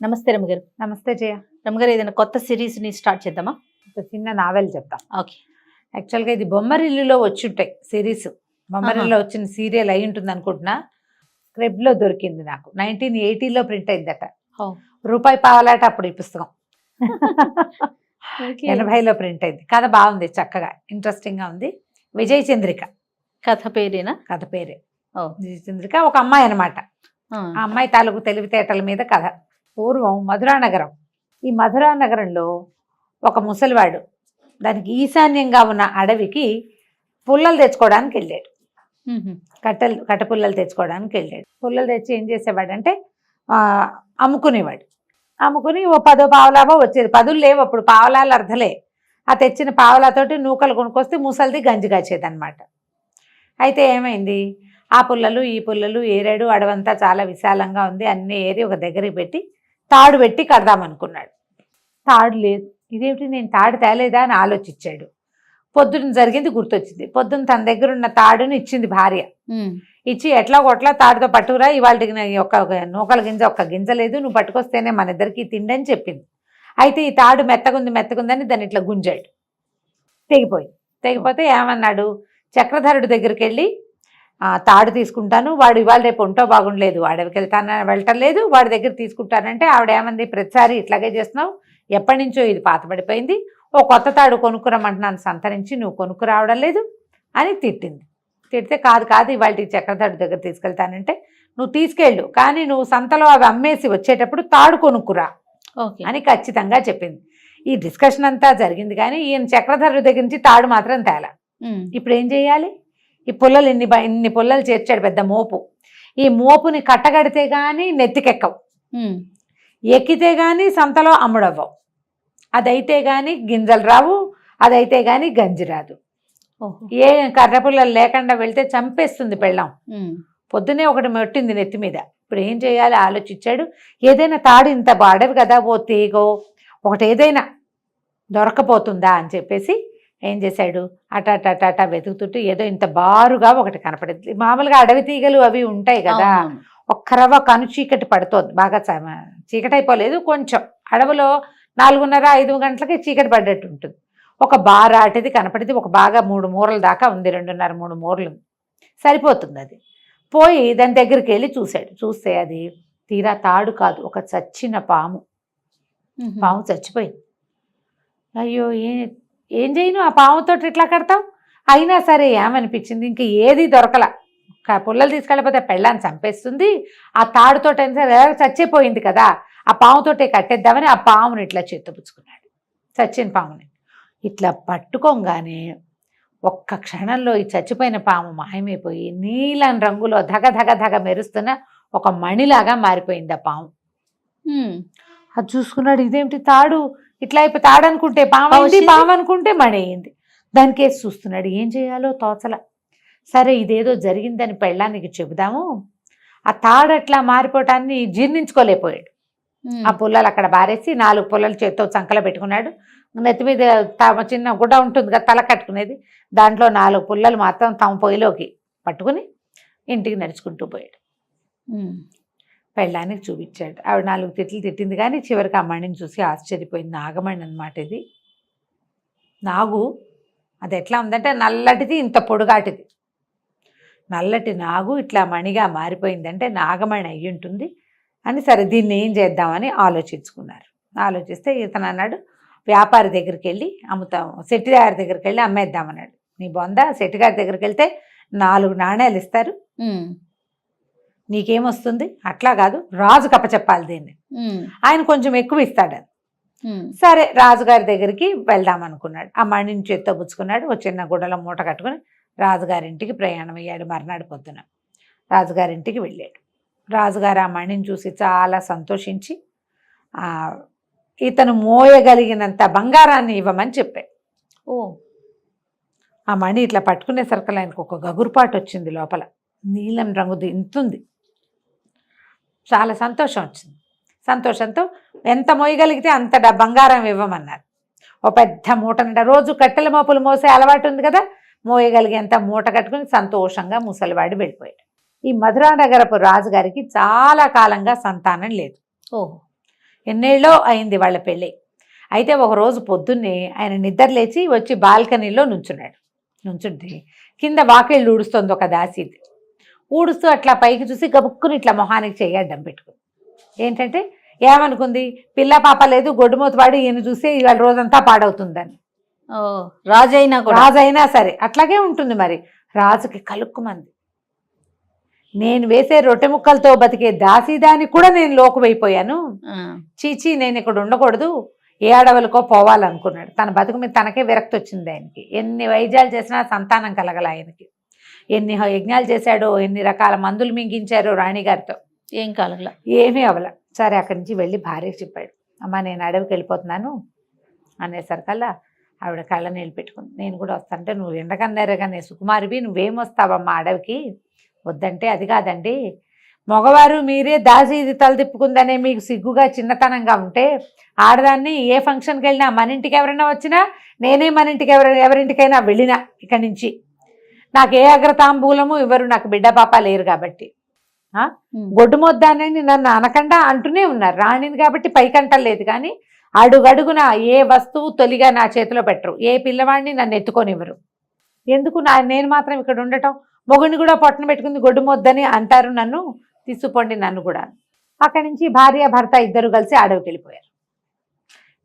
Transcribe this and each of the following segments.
నమస్తే రమగారు. నమస్తే జయ. రమగారు, ఏదైనా కొత్త సిరీస్ ని స్టార్ట్ చేద్దామా? ఒక చిన్న నావెల్ చెప్తాం. ఓకే. యాక్చువల్గా ఇది బొమ్మరిల్లులో వచ్చి ఉంటాయి సిరీస్. బొమ్మరిల్లులో వచ్చిన సీరియల్ అయి ఉంటుంది అనుకుంటున్నా. స్క్రిప్ట్లో దొరికింది నాకు. 1980లో ప్రింట్ అయిందట. రూపాయి పావలాట అప్పుడు ఈ పుస్తకం. 80లో ప్రింట్ అయింది. కథ బాగుంది, చక్కగా ఇంట్రెస్టింగ్గా ఉంది. విజయ చంద్రిక కథ పేరేనా? కథ పేరే. విజయ చంద్రిక ఒక అమ్మాయి అనమాట. ఆ అమ్మాయి తాలూకు తెలివితేటల మీద కథ. పూర్వం మధురానగరం. ఈ మధురానగరంలో ఒక ముసలివాడు దానికి ఈశాన్యంగా ఉన్న అడవికి పుల్లలు తెచ్చుకోవడానికి వెళ్ళాడు. కట్టపుల్లలు తెచ్చుకోవడానికి వెళ్ళాడు. పుల్లలు తెచ్చి ఏం చేసేవాడంటే అమ్ముకునేవాడు. అమ్ముకుని ఓ 10 పావలావో వచ్చేది. 10 లేవు అప్పుడు, పావలాలు అర్ధలే. ఆ తెచ్చిన పావలాతోటి నూకలు కొనుక్కొస్తే ముసలిది గంజి కాచేదన్నమాట. అయితే ఏమైంది, ఆ పుల్లలు ఈ పుల్లలు ఏరాడు. అడవంతా చాలా విశాలంగా ఉంది. అన్నీ ఏరి ఒక దగ్గరికి పెట్టి తాడు పెట్టి కడదామనుకున్నాడు. తాడు లేదు. ఇదేమిటి, నేను తాడు తేలేదా అని ఆలోచించాడు. పొద్దున్న జరిగింది గుర్తొచ్చింది. పొద్దున్న తన దగ్గర ఉన్న తాడుని ఇచ్చింది భార్య. ఇచ్చి ఎట్లా కొట్లా తాడుతో పట్టుకురా, ఇవాళకి ఒక నూకల గింజ ఒక్క గింజ లేదు, నువ్వు పట్టుకొస్తేనే మన ఇద్దరికి తిండని చెప్పింది. అయితే ఈ తాడు మెత్తగుందని దాన్ని ఇట్లా గుంజాడు. తెగిపోయింది. తెగిపోతే ఏమన్నాడు, చక్రధరుడి దగ్గరికి వెళ్ళి తాడు తీసుకుంటాను, వాడు ఇవాళ రేపు ఒంటో బాగుండలేదు, అడవికి వెళ్ళటం లేదు, వాడి దగ్గర తీసుకుంటానంటే ఆవిడ ఏమంది, ప్రతిసారి ఇట్లాగే చేస్తున్నావు, ఎప్పటి నుంచో ఇది పాతబడిపోయింది, ఓ కొత్త తాడు కొనుక్కురమ్మంటున్నాను సంతరించి, నువ్వు కొనుక్కురావడం లేదు అని తిట్టింది. తిడితే కాదు ఇవాళ చక్రధరుడి దగ్గర తీసుకెళ్తానంటే, నువ్వు తీసుకెళ్ళు, కానీ నువ్వు సంతలో అవి అమ్మేసి వచ్చేటప్పుడు తాడు కొనుక్కురా అని ఖచ్చితంగా చెప్పింది. ఈ డిస్కషన్ అంతా జరిగింది, కానీ ఈయన చక్రధరుడి దగ్గర నుంచి తాడు మాత్రం తేలా. ఇప్పుడు ఏం చేయాలి, ఈ పుల్లలు ఇన్ని పుల్లలు చేర్చాడు, పెద్ద మోపు. ఈ మోపుని కట్టగడితే కానీ నెత్తికెక్కవు, ఎక్కితే కానీ సంతలో అమ్ముడవ్వవు, అదైతే కానీ గింజలు రావు, అదైతే కానీ గంజి రాదు. ఏ కర్ర పుల్లలు లేకుండా వెళ్తే చంపేస్తుంది పెళ్ళాం. పొద్దునే ఒకటి మెట్టింది నెత్తి మీద. ఇప్పుడు ఏం చేయాలి ఆలోచించాడు. ఏదైనా తాడు, ఇంత అడవి కదా, ఓ తీగో ఒకటి ఏదైనా దొరకపోతుందా అని చెప్పేసి ఏం చేశాడు, అటాటా వెతుకుతుంటే ఏదో ఇంత బారుగా ఒకటి కనపడింది. మామూలుగా అడవి తీగలు అవి ఉంటాయి కదా, ఒక్క రవ్వ కను చీకటి పడుతోంది, బాగా చీకటి అయిపోలేదు, కొంచెం అడవిలో 4:30-5 గంటలకి చీకటి పడ్డట్టు ఉంటుంది. ఒక బారాటిది కనపడింది, ఒక బాగా 3 మూరల దాకా ఉంది, 2.5-3 మూరలు సరిపోతుంది. అది పోయి దాని దగ్గరికి వెళ్ళి చూశాడు. చూస్తే అది తీరా తాడు కాదు, ఒక చచ్చిన పాము. పాము చచ్చిపోయింది. అయ్యో ఏం చేయను, ఆ పాముతో ఇట్లా కడతావు. అయినా సరే ఏమనిపించింది, ఇంక ఏది దొరకల, పుల్లలు తీసుకెళ్ళిపోతే పెళ్ళాన్ని చంపేస్తుంది, ఆ తాడుతో చచ్చిపోయింది కదా, ఆ పాముతోటే కట్టేద్దామని ఆ పాముని ఇట్లా చేత్తపుచ్చుకున్నాడు. చచ్చిన పాముని ఇట్లా పట్టుకోగానే ఒక్క క్షణంలో ఈ చచ్చిపోయిన పాము మాయమైపోయి నీలం రంగులో ధగ మెరుస్తున్న ఒక మణిలాగా మారిపోయింది ఆ పాము. అది చూసుకున్నాడు, ఇదేమిటి తాడు ఇట్లా అయిపోయి, తాడు అనుకుంటే పాము అనుకుంటే మణి అయింది. దానికేసి చూస్తున్నాడు, ఏం చేయాలో తోచల. సరే ఇదేదో జరిగిందని పెళ్ళానికి చెబుదాము. ఆ తాడు అట్లా మారిపోవటాన్ని జీర్ణించుకోలేకపోయాడు. ఆ పుల్లలు అక్కడ బారేసి 4 పుల్లలు చేత్తో చంకలో పెట్టుకున్నాడు. నెత్తి మీద చిన్న గుడ్డ ఉంటుంది కదా తల కట్టుకునేది, దాంట్లో 4 పుల్లలు మాత్రం తమ పొయ్యిలోకి పట్టుకుని ఇంటికి నడుచుకుంటూ పోయాడు. పెళ్ళానికి చూపించాడు. ఆవిడ 4 తిట్లు తిట్టింది, కానీ చివరికి ఆ మణిని చూసి ఆశ్చర్యపోయింది. నాగమణి అనమాట ఇది. నాగు అది ఎట్లా ఉందంటే నల్లటిది, ఇంత పొడుగాటిది. నల్లటి నాగు ఇట్లా మణిగా మారిపోయిందంటే నాగమణి అయ్యి ఉంటుంది అని. సరే దీన్ని ఏం చేద్దామని ఆలోచించుకున్నారు. ఆలోచిస్తే ఇతను అన్నాడు, వ్యాపారి దగ్గరికి వెళ్ళి అమ్ముతాం, సెట్టిగారి దగ్గరికి వెళ్ళి అమ్మేద్దామన్నాడు. నీ బొంద, సెట్టిగారి దగ్గరికి వెళ్తే 4 నాణేలు ఇస్తారు, నీకేమొస్తుంది, అట్లా కాదు రాజుకి అప్పచెప్పాలి దీన్ని, ఆయన కొంచెం ఎక్కువ ఇస్తాడని. సరే రాజుగారి దగ్గరికి వెళ్దాం అనుకున్నాడు. ఆ మణిని చేత్తో పుచ్చుకున్నాడు. ఒక చిన్న గుడ్డలో మూట కట్టుకుని రాజుగారింటికి ప్రయాణం అయ్యాడు. మర్నాడు పొద్దున రాజుగారింటికి వెళ్ళాడు. రాజుగారు ఆ మణిని చూసి చాలా సంతోషించి ఇతను మోయగలిగినంత బంగారాన్ని ఇవ్వమని చెప్పాడు. ఆ మణి ఇట్లా పట్టుకునేసరికి ఆయనకు ఒక గగురుపాటు వచ్చింది. లోపల నీలం రంగుది ఇంతుంది. చాలా సంతోషం వచ్చింది. సంతోషంతో ఎంత మోయగలిగితే అంత బంగారం ఇవ్వమన్నారు. ఓ పెద్ద మూట నిండా, రోజు కట్టెల మోపులు మోసే అలవాటు ఉంది కదా, మోయగలిగేంత మూట కట్టుకుని సంతోషంగా ముసలివాడి వెళ్ళిపోయాడు. ఈ మధురానగరపు రాజుగారికి చాలా కాలంగా సంతానం లేదు. ఎన్నేళ్ళో అయింది వాళ్ళ పెళ్ళి. అయితే ఒకరోజు పొద్దున్నే ఆయన నిద్ర లేచి వచ్చి బాల్కనీలో నుంచుంటే కింద వాకిళ్ళు ఊడుస్తుంది ఒక దాసీది. ఊడుస్తూ అట్లా పైకి చూసి గబుక్కుని ఇట్లా మొహానికి చెయ్యి అడ్డం పెట్టుకుంది. ఏంటంటే ఏమనుకుంది, పిల్ల పాప లేదు, గొడ్డుమూతవాడు ఈయన చూస్తే ఇవాళ రోజంతా పాడవుతుందని. రాజైనా సరే అట్లాగే ఉంటుంది మరి. రాజుకి కలుక్కుమంది, నేను వేసే రొట్టె ముక్కలతో బతికే దాసీదానికి కూడా నేను లోకువైపోయాను. చీచీ, నేను ఇక్కడ ఉండకూడదు, ఏ అడవులకో పోవాలనుకున్నాడు. తన బతుకు మీద తనకే విరక్తి వచ్చింది ఆయనకి. ఎన్ని వైద్యాలు చేసినా సంతానం కలగల ఆయనకి. ఎన్ని యజ్ఞాలు చేశాడో, ఎన్ని రకాల మందులు మింగించారో రాణిగారితో, ఏం కలగల, ఏమీ అవల. సరే అక్కడి నుంచి వెళ్ళి భార్యకి చెప్పాడు, అమ్మ నేను అడవికి వెళ్ళిపోతున్నాను అనేసరికల్లా ఆవిడ కళ్ళ నీళ్ళు పెట్టుకుంది. నేను కూడా వస్తానంటే, నువ్వు ఎండకన్నారుగానే సుకుమారివి, నువ్వేం వస్తావమ్మా అడవికి, వద్దంటే, అది కాదండి మగవారు మీరే దాసీది తల తిప్పుకుందనే మీకు సిగ్గుగా చిన్నతనంగా ఉంటే, ఆడదాన్ని ఏ ఫంక్షన్కి వెళ్ళినా, మన ఇంటికి ఎవరైనా వచ్చినా, నేనే మన ఇంటికి ఎవరింటికైనా వెళ్ళినా ఇక్కడి నుంచి నాకు ఏ అగ్రతాంబూలము ఇవ్వరు, నాకు బిడ్డ పాప లేరు కాబట్టి గొడ్డుమొద్దానని నన్ను అనకుండా అంటూనే ఉన్నారు. రాణిని కాబట్టి పైకంటలేదు, కానీ అడుగడుగున ఏ వస్తువు తొలిగా నా చేతిలో పెట్టరు, ఏ పిల్లవాడిని నన్ను ఎత్తుకొనివ్వరు. ఎందుకు నేను మాత్రం ఇక్కడ ఉండటం, మొగుడిని కూడా పొట్టన పెట్టుకుంది గొడ్డుమొద్దని అంటారు, నన్ను తీసుకుపోండి నన్ను కూడా. అక్కడి నుంచి భార్య భర్త ఇద్దరు కలిసి అడవికి వెళ్ళిపోయారు.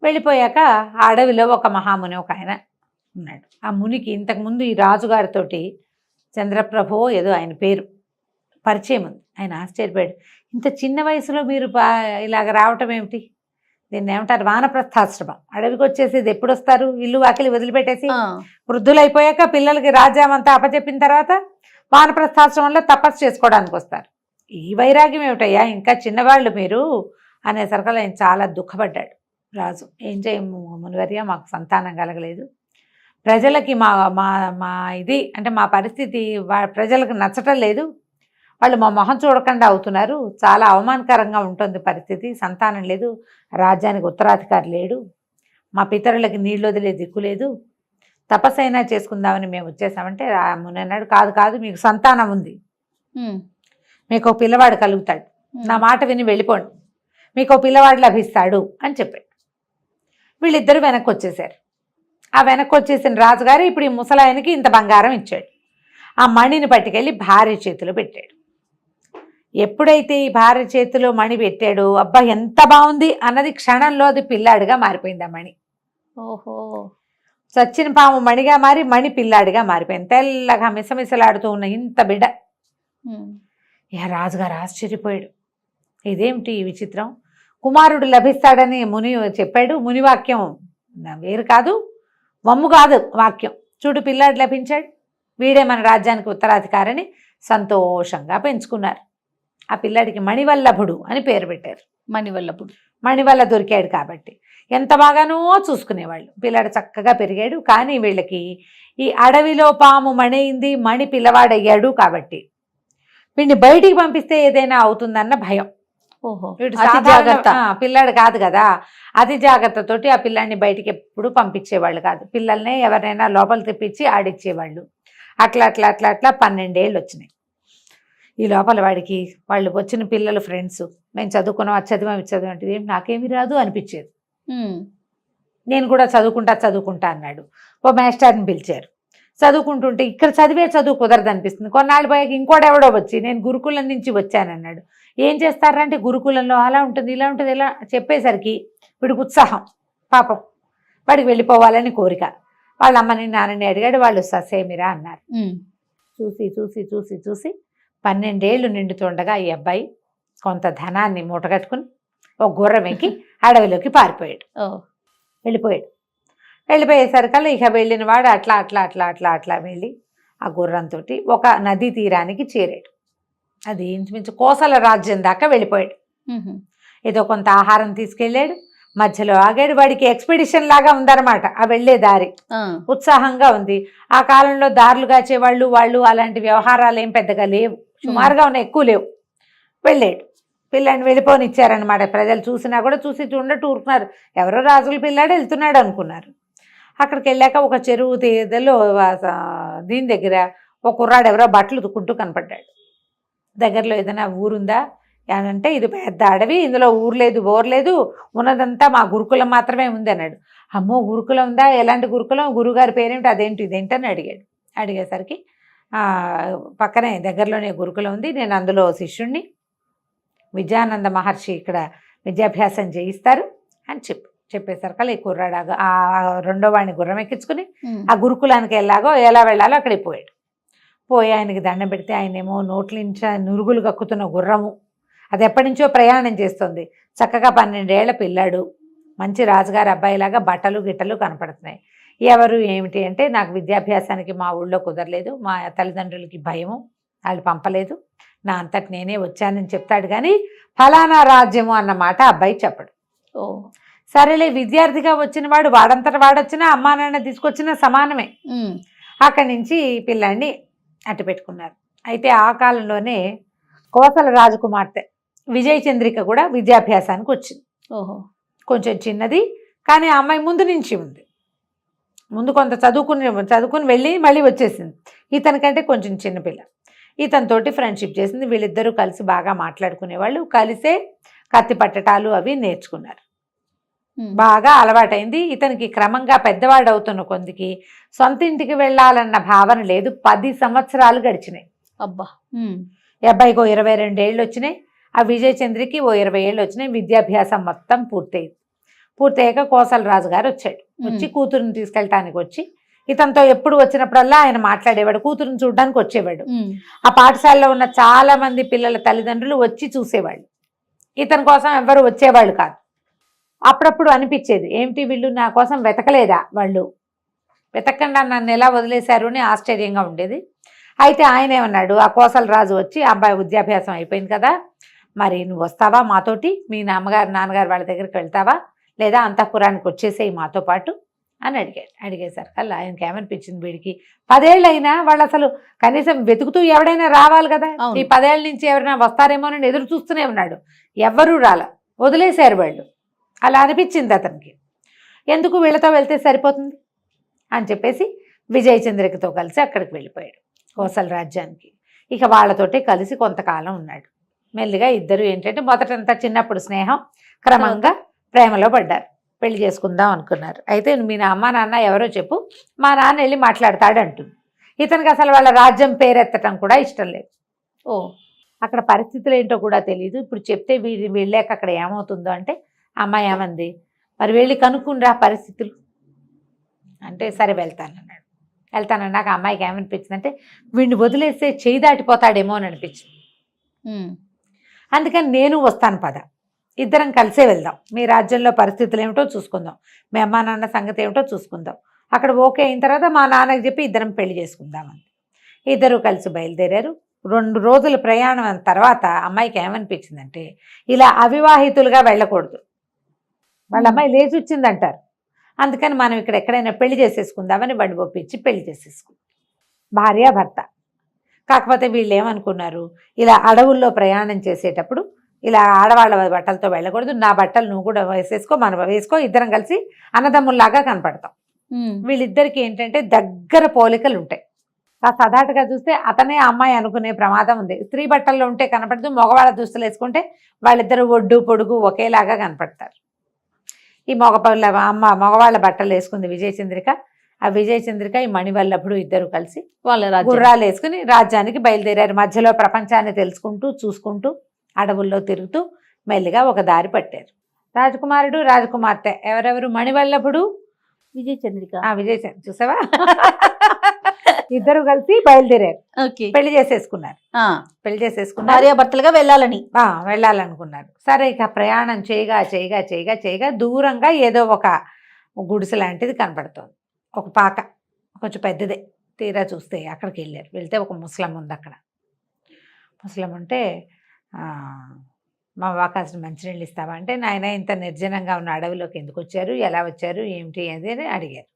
వెళ్ళిపోయాక ఆ అడవిలో ఒక మహాముని ఒక ఆయన ఉన్నాడు. ఆ మునికి ఇంతకుముందు ఈ రాజుగారితోటి చంద్రప్రభో ఏదో ఆయన పేరు పరిచయం ఉంది. ఆయన ఆశ్చర్యపోయాడు, ఇంత చిన్న వయసులో మీరు ఇలాగ రావటం ఏమిటి, దీన్ని ఏమంటారు వానప్రస్థాశ్రమం, అడవికి వచ్చేసేది ఎప్పుడు వస్తారు, ఇల్లు వాకిలి వదిలిపెట్టేసి వృద్ధులైపోయాక పిల్లలకి రాజ్యమంతా అప్పచెప్పిన తర్వాత వానప్రస్థాశ్రమంలో తపస్సు చేసుకోవడానికి వస్తారు, ఈ వైరాగ్యం ఏమిటయ్యా, ఇంకా చిన్నవాళ్ళు మీరు అనేసరికి ఆయన చాలా దుఃఖపడ్డాడు. రాజు, ఏం చేయము మునివర్య, మాకు సంతానం కలగలేదు, ప్రజలకి మా మా మా ఇది అంటే మా పరిస్థితి ప్రజలకు నచ్చటం లేదు, వాళ్ళు మా మొహం చూడకుండా అవుతున్నారు, చాలా అవమానకరంగా ఉంటుంది పరిస్థితి, సంతానం లేదు, రాజ్యానికి ఉత్తరాధికారి లేడు, మా పితరులకి నీళ్ళు వదిలే దిక్కు లేదు, తపస్సు అయినా చేసుకుందామని మేము వచ్చేసామంటే ముని అన్నాడు, కాదు కాదు, మీకు సంతానం ఉంది, మీకు ఒక పిల్లవాడు కలుగుతాడు, నా మాట విని వెళ్ళిపోండి, మీకు ఒక పిల్లవాడు లభిస్తాడు అని చెప్పాడు. వీళ్ళిద్దరూ వెనక్కి వచ్చేసారు. ఆ వెనక్కి వచ్చేసిన రాజుగారు ఇప్పుడు ఈ ముసలాయనకి ఇంత బంగారం ఇచ్చాడు. ఆ మణిని పట్టుకెళ్ళి భార్య చేతిలో పెట్టాడు. ఎప్పుడైతే ఈ భార్య చేతిలో మణి పెట్టాడో, అబ్బా ఎంత బాగుంది అన్నది క్షణంలో అది పిల్లాడిగా మారిపోయింది. ఆ మణి ఓహో, చచ్చిన పాము మణిగా మారి మణి పిల్లాడిగా మారిపోయింది. తెల్లగా మిసమిసలాడుతూ ఉన్న ఇంత బిడ్డ. ఇక రాజుగారు ఆశ్చర్యపోయాడు, ఇదేమిటి ఈ విచిత్రం, కుమారుడు లభిస్తాడని ముని చెప్పాడు, ముని వాక్యం వేరు కాదు, వమ్ము కాదు వాక్యం, చూడు పిల్లాడు లభించాడు, వీడే మన రాజ్యానికి ఉత్తరాధికారిని సంతోషంగా పెంచుకున్నారు. ఆ పిల్లాడికి మణివల్లభుడు అని పేరు పెట్టారు. మణివల్ల దొరికాడు కాబట్టి ఎంత బాగానో చూసుకునేవాళ్ళు. పిల్లాడు చక్కగా పెరిగాడు. కానీ వీళ్ళకి ఈ అడవిలో పాము మణయింది, మణి పిల్లవాడయ్యాడు కాబట్టి వీడిని బయటికి పంపిస్తే ఏదైనా అవుతుందన్న భయం. వీడు జాగ్రత్త పిల్లాడు కాదు కదా, అతి జాగ్రత్తతోటి ఆ పిల్లాడిని బయటికి ఎప్పుడు పంపించేవాళ్ళు కాదు. పిల్లల్నే ఎవరైనా లోపల తెప్పించి ఆడిచ్చేవాళ్ళు. అట్లా అట్లా అట్లా అట్లా 12 ఏళ్ళు వచ్చినాయి. ఈ లోపల వాడికి వాళ్ళు వచ్చిన పిల్లలు ఫ్రెండ్స్, మేము చదువుకున్నాం, అది చదివాం అంటే ఏం నాకేమీ రాదు అనిపించేది. నేను కూడా చదువుకుంటా అన్నాడు. ఓ మాస్టర్ని పిలిచారు. చదువుకుంటుంటే ఇక్కడ చదువు కుదరదు అనిపిస్తుంది. కొన్నాళ్ళు పోయాక ఇంకోడెవడో వచ్చి నేను గురుకులం నుంచి వచ్చానన్నాడు. ఏం చేస్తారంటే గురుకులంలో అలా ఉంటుంది ఇలా ఉంటుంది ఇలా చెప్పేసరికి వీడికి ఉత్సాహం, పాపం వాడికి వెళ్ళిపోవాలని కోరిక. వాళ్ళ అమ్మని నాన్నని అడిగాడు, వాళ్ళు ససేమిరా అన్నారు. చూసి చూసి చూసి చూసి 12 ఏళ్ళు నిండుతుండగా ఈ అబ్బాయి కొంత ధనాన్ని మూటగట్టుకుని ఒక గుర్రం ఎక్కి అడవిలోకి పారిపోయాడు. వెళ్ళిపోయేసరికల్లా ఇక వెళ్ళిన వాడు అట్లా అట్లా అట్లా అట్లా అట్లా వెళ్ళి ఆ గుర్రంతో ఒక నదీ తీరానికి చేరాడు. అది ఇంచుమించు కోసల రాజ్యం దాకా వెళ్ళిపోయాడు. ఏదో కొంత ఆహారం తీసుకెళ్ళాడు, మధ్యలో ఆగాడు. వాడికి ఎక్స్పెడిషన్ లాగా ఉందన్నమాట ఆ వెళ్ళే దారి, ఉత్సాహంగా ఉంది. ఆ కాలంలో దారులు కాచేవాళ్ళు వాళ్ళు అలాంటి వ్యవహారాలు ఏం పెద్దగా లేవు, సుమారుగా ఉన్నాయి, ఎక్కువ లేవు. వెళ్ళాడు, పిల్లాడిని వెళ్ళిపోనిచ్చారనమాట. ప్రజలు చూసినా కూడా చూసి చూడట్టు ఊరుకున్నారు. ఎవరో రాజుల పిల్లాడు వెళ్తున్నాడు అనుకున్నారు. అక్కడికి వెళ్ళాక ఒక చెరువు తీదలో దీని దగ్గర ఒక కుర్రాడు ఎవరో బట్టలు ఉతుక్కుంటూ కనపడ్డాడు. దగ్గరలో ఏదైనా ఊరుందా, అంటే ఇది పెద్ద అడవి, ఇందులో ఊరు లేదు బోరు లేదు, ఉన్నదంతా మా గురుకులం మాత్రమే ఉంది అన్నాడు. అమ్మో గురుకులం ఉందా, ఎలాంటి గురుకులం, గురుగారి పేరేమిటి, అదేంటి ఇదేంటని అడిగాడు. అడిగేసరికి పక్కనే దగ్గరలోనే గురుకులం ఉంది, నేను అందులో శిష్యుణ్ణి, విద్యానంద మహర్షి ఇక్కడ విద్యాభ్యాసం చేయిస్తారు అని చెప్పేసరికి ఈ కుర్రాడు ఆ రెండో వాడిని గుర్రం ఎక్కించుకుని ఆ గురుకులానికి ఎలా వెళ్ళాలో అక్కడికి పోయాడు. పోయి ఆయనకి దండం పెడితే ఆయనేమో నోట్లించ నురుగులు కక్కుతున్న గుర్రము, అది ఎప్పటి నుంచో ప్రయాణం చేస్తుంది, చక్కగా 12 ఏళ్ల పిల్లాడు, మంచి రాజుగారి అబ్బాయిలాగా బట్టలు గిట్టలు కనపడుతున్నాయి. ఎవరు ఏమిటి అంటే, నాకు విద్యాభ్యాసానికి మా ఊళ్ళో కుదరలేదు, మా తల్లిదండ్రులకి భయము, వాళ్ళు పంపలేదు, నా అంతటి నేనే వచ్చానని చెప్తాడు. కానీ ఫలానా రాజ్యము అన్నమాట అబ్బాయి చెప్పడు. సరేలే, విద్యార్థిగా వచ్చిన వాడు వాడంతట వాడొచ్చినా అమ్మా నాన్న తీసుకొచ్చినా సమానమే. అక్కడి నుంచి పిల్లాడిని అట్టు పెట్టుకున్నారు. అయితే ఆ కాలంలోనే కోసల రాజకుమార్తె విజయచంద్రిక కూడా విద్యాభ్యాసానికి వచ్చింది. కొంచెం చిన్నది, కానీ ఆ అమ్మాయి ముందు నుంచి ఉంది, ముందు కొంత చదువుకుని వెళ్ళి మళ్ళీ వచ్చేసింది. ఇతనికంటే కొంచెం చిన్నపిల్ల. ఇతనితోటి ఫ్రెండ్షిప్ చేసింది. వీళ్ళిద్దరూ కలిసి బాగా మాట్లాడుకునేవాళ్ళు, కలిసే కత్తి పట్టటాలు అవి నేర్చుకున్నారు. బాగా అలవాటైంది. ఇతనికి క్రమంగా పెద్దవాడు అవుతున్న కొందికి సొంత ఇంటికి వెళ్ళాలన్న భావన లేదు. 10 సంవత్సరాలు గడిచినాయి. అబ్బా. ఈ అబ్బాయికి 22 ఏళ్ళు వచ్చినాయి, ఆ విజయచంద్రికి 20 ఏళ్ళు వచ్చినాయి. విద్యాభ్యాసం మొత్తం పూర్తయ్యాక కోసల రాజు గారు వచ్చాడు. వచ్చి కూతురుని తీసుకెళ్ళటానికి వచ్చి ఇతనితో ఎప్పుడు వచ్చినప్పుడల్లా ఆయన మాట్లాడేవాడు, కూతురుని చూడడానికి వచ్చేవాడు. ఆ పాఠశాలలో ఉన్న చాలా మంది పిల్లల తల్లిదండ్రులు వచ్చి చూసేవాళ్ళు, ఇతని కోసం ఎవరు వచ్చేవాళ్ళు కాదు. అప్పుడప్పుడు అనిపించేది, ఏమిటి వీళ్ళు నా కోసం వెతకలేదా, వాళ్ళు వెతకకుండా నన్ను ఎలా వదిలేశారు అని ఆశ్చర్యంగా ఉండేది. అయితే ఆయన ఏమన్నాడు, ఆ కోసల రాజు వచ్చి, అబ్బాయి విద్యాభ్యాసం అయిపోయింది కదా, మరి నువ్వు వస్తావా మాతోటి, మీ నాన్నగారు వాళ్ళ దగ్గరికి వెళ్తావా, లేదా అంతఃపురానికి వచ్చేసేయి మాతో పాటు అని అడిగాడు. అడిగేసరికి అలా ఆయనకి ఏమనిపించింది, వీడికి 10 ఏళ్ళు అయినా వాళ్ళు అసలు కనీసం వెతుకుతూ ఎవడైనా రావాలి కదా, ఈ 10 ఏళ్ళ నుంచి ఎవరైనా వస్తారేమోనని ఎదురు చూస్తూనే ఉన్నాడు, ఎవ్వరూ వదిలేశారు వాళ్ళు. అలా అనిపించింది అతనికి. ఎందుకు, వీళ్ళతో వెళ్తే సరిపోతుంది అని చెప్పేసి విజయచంద్రికతో కలిసి అక్కడికి వెళ్ళిపోయాడు కోసల రాజ్యానికి. ఇక వాళ్ళతోటే కలిసి కొంతకాలం ఉన్నాడు. మెల్లిగా ఇద్దరు ఏంటంటే మొదటంతా చిన్నప్పుడు స్నేహం, క్రమంగా ప్రేమలో పడ్డారు, పెళ్లి చేసుకుందాం అనుకున్నారు. అయితే మీ అమ్మ నాన్న ఎవరో చెప్పు, మా నాన్న వెళ్ళి మాట్లాడతాడు అంటుంది. ఇతనికి అసలు వాళ్ళ రాజ్యం పేరెత్తటం కూడా ఇష్టం లేదు. అక్కడ పరిస్థితులు ఏంటో కూడా తెలియదు. ఇప్పుడు చెప్తే వెళ్ళాక అక్కడ ఏమవుతుందో అంటే, అమ్మాయి ఏమంది, మరి వెళ్ళి కనుక్కుండ్రా పరిస్థితులు అంటే, సరే వెళ్తానన్నాక అమ్మాయికి ఏమనిపించింది అంటే, వీడిని వదిలేస్తే చేయి దాటిపోతాడేమో అని అనిపించింది. అందుకని నేను వస్తాను పద, ఇద్దరం కలిసే వెళ్దాం, మీ రాజ్యంలో పరిస్థితులు ఏమిటో చూసుకుందాం, మీ అమ్మా నాన్న సంగతి ఏమిటో చూసుకుందాం, అక్కడ ఓకే అయిన తర్వాత మా నాన్నకి చెప్పి ఇద్దరం పెళ్లి చేసుకుందామని ఇద్దరు కలిసి బయలుదేరారు. 2 రోజుల ప్రయాణం తర్వాత అమ్మాయికి ఏమనిపించిందంటే, ఇలా అవివాహితులుగా వెళ్ళకూడదు, వాళ్ళ అమ్మాయి లేచి వచ్చిందంటారు, అందుకని మనం ఇక్కడ ఎక్కడైనా పెళ్లి చేసేసుకుందామని బండి ఒప్పించి పెళ్లి చేసేసుకుందాం, భార్య భర్త. కాకపోతే వీళ్ళు ఏమనుకున్నారు, ఇలా అడవుల్లో ప్రయాణం చేసేటప్పుడు ఇలా ఆడవాళ్ళ బట్టలతో వెళ్ళకూడదు, నా బట్టలు నువ్వు కూడా మనం వేసుకో, ఇద్దరం కలిసి అన్నదమ్ముల్లాగా కనపడతాం. వీళ్ళిద్దరికి ఏంటంటే దగ్గర పోలికలు ఉంటాయి. సదాటుగా చూస్తే అతనే అమ్మాయి అనుకునే ప్రమాదం ఉంది. స్త్రీ బట్టల్లో ఉంటే కనపడదు, మగవాళ్ళ దుస్తులు వేసుకుంటే వాళ్ళిద్దరు ఒడ్డు పొడుగు ఒకేలాగా కనపడతారు. ఈ మగవాళ్ళ బట్టలు వేసుకుంది విజయచంద్రిక. ఆ విజయచంద్రిక ఈ మణివల్లభుడు ఇద్దరు కలిసి వాళ్ళ గుర్రాలు వేసుకుని రాజ్యానికి బయలుదేరారు. మధ్యలో ప్రపంచాన్ని తెలుసుకుంటూ చూసుకుంటూ అడవుల్లో తిరుగుతూ మెల్లిగా ఒక దారి పట్టారు. రాజకుమారుడు రాజకుమార్తె ఎవరెవరు, మణివల్లభుడు విజయచంద్రిక. విజయచంద్ర చూసావా, ఇద్దరు కలిసి బయలుదేరారు, పెళ్లి చేసేసుకున్నారు. భార్యాభర్తలుగా వెళ్ళాలనుకున్నారు. సరే, ఇక ప్రయాణం చేయగా దూరంగా ఏదో ఒక గుడిసె లాంటిది కనపడుతోంది, ఒక పాక, కొంచెం పెద్దదే. తీరా చూస్తే అక్కడికి వెళ్తే ఒక ముసలం ఉంది. అక్కడ ముసలం ఉంటే, మా వాకాసిన మంచినీళ్ళు ఇస్తావా అంటే, నాయన ఇంత నిర్జనంగా ఉన్న అడవిలోకి ఎందుకు వచ్చారు, ఎలా వచ్చారు, ఏమిటి అది అని అడిగారు.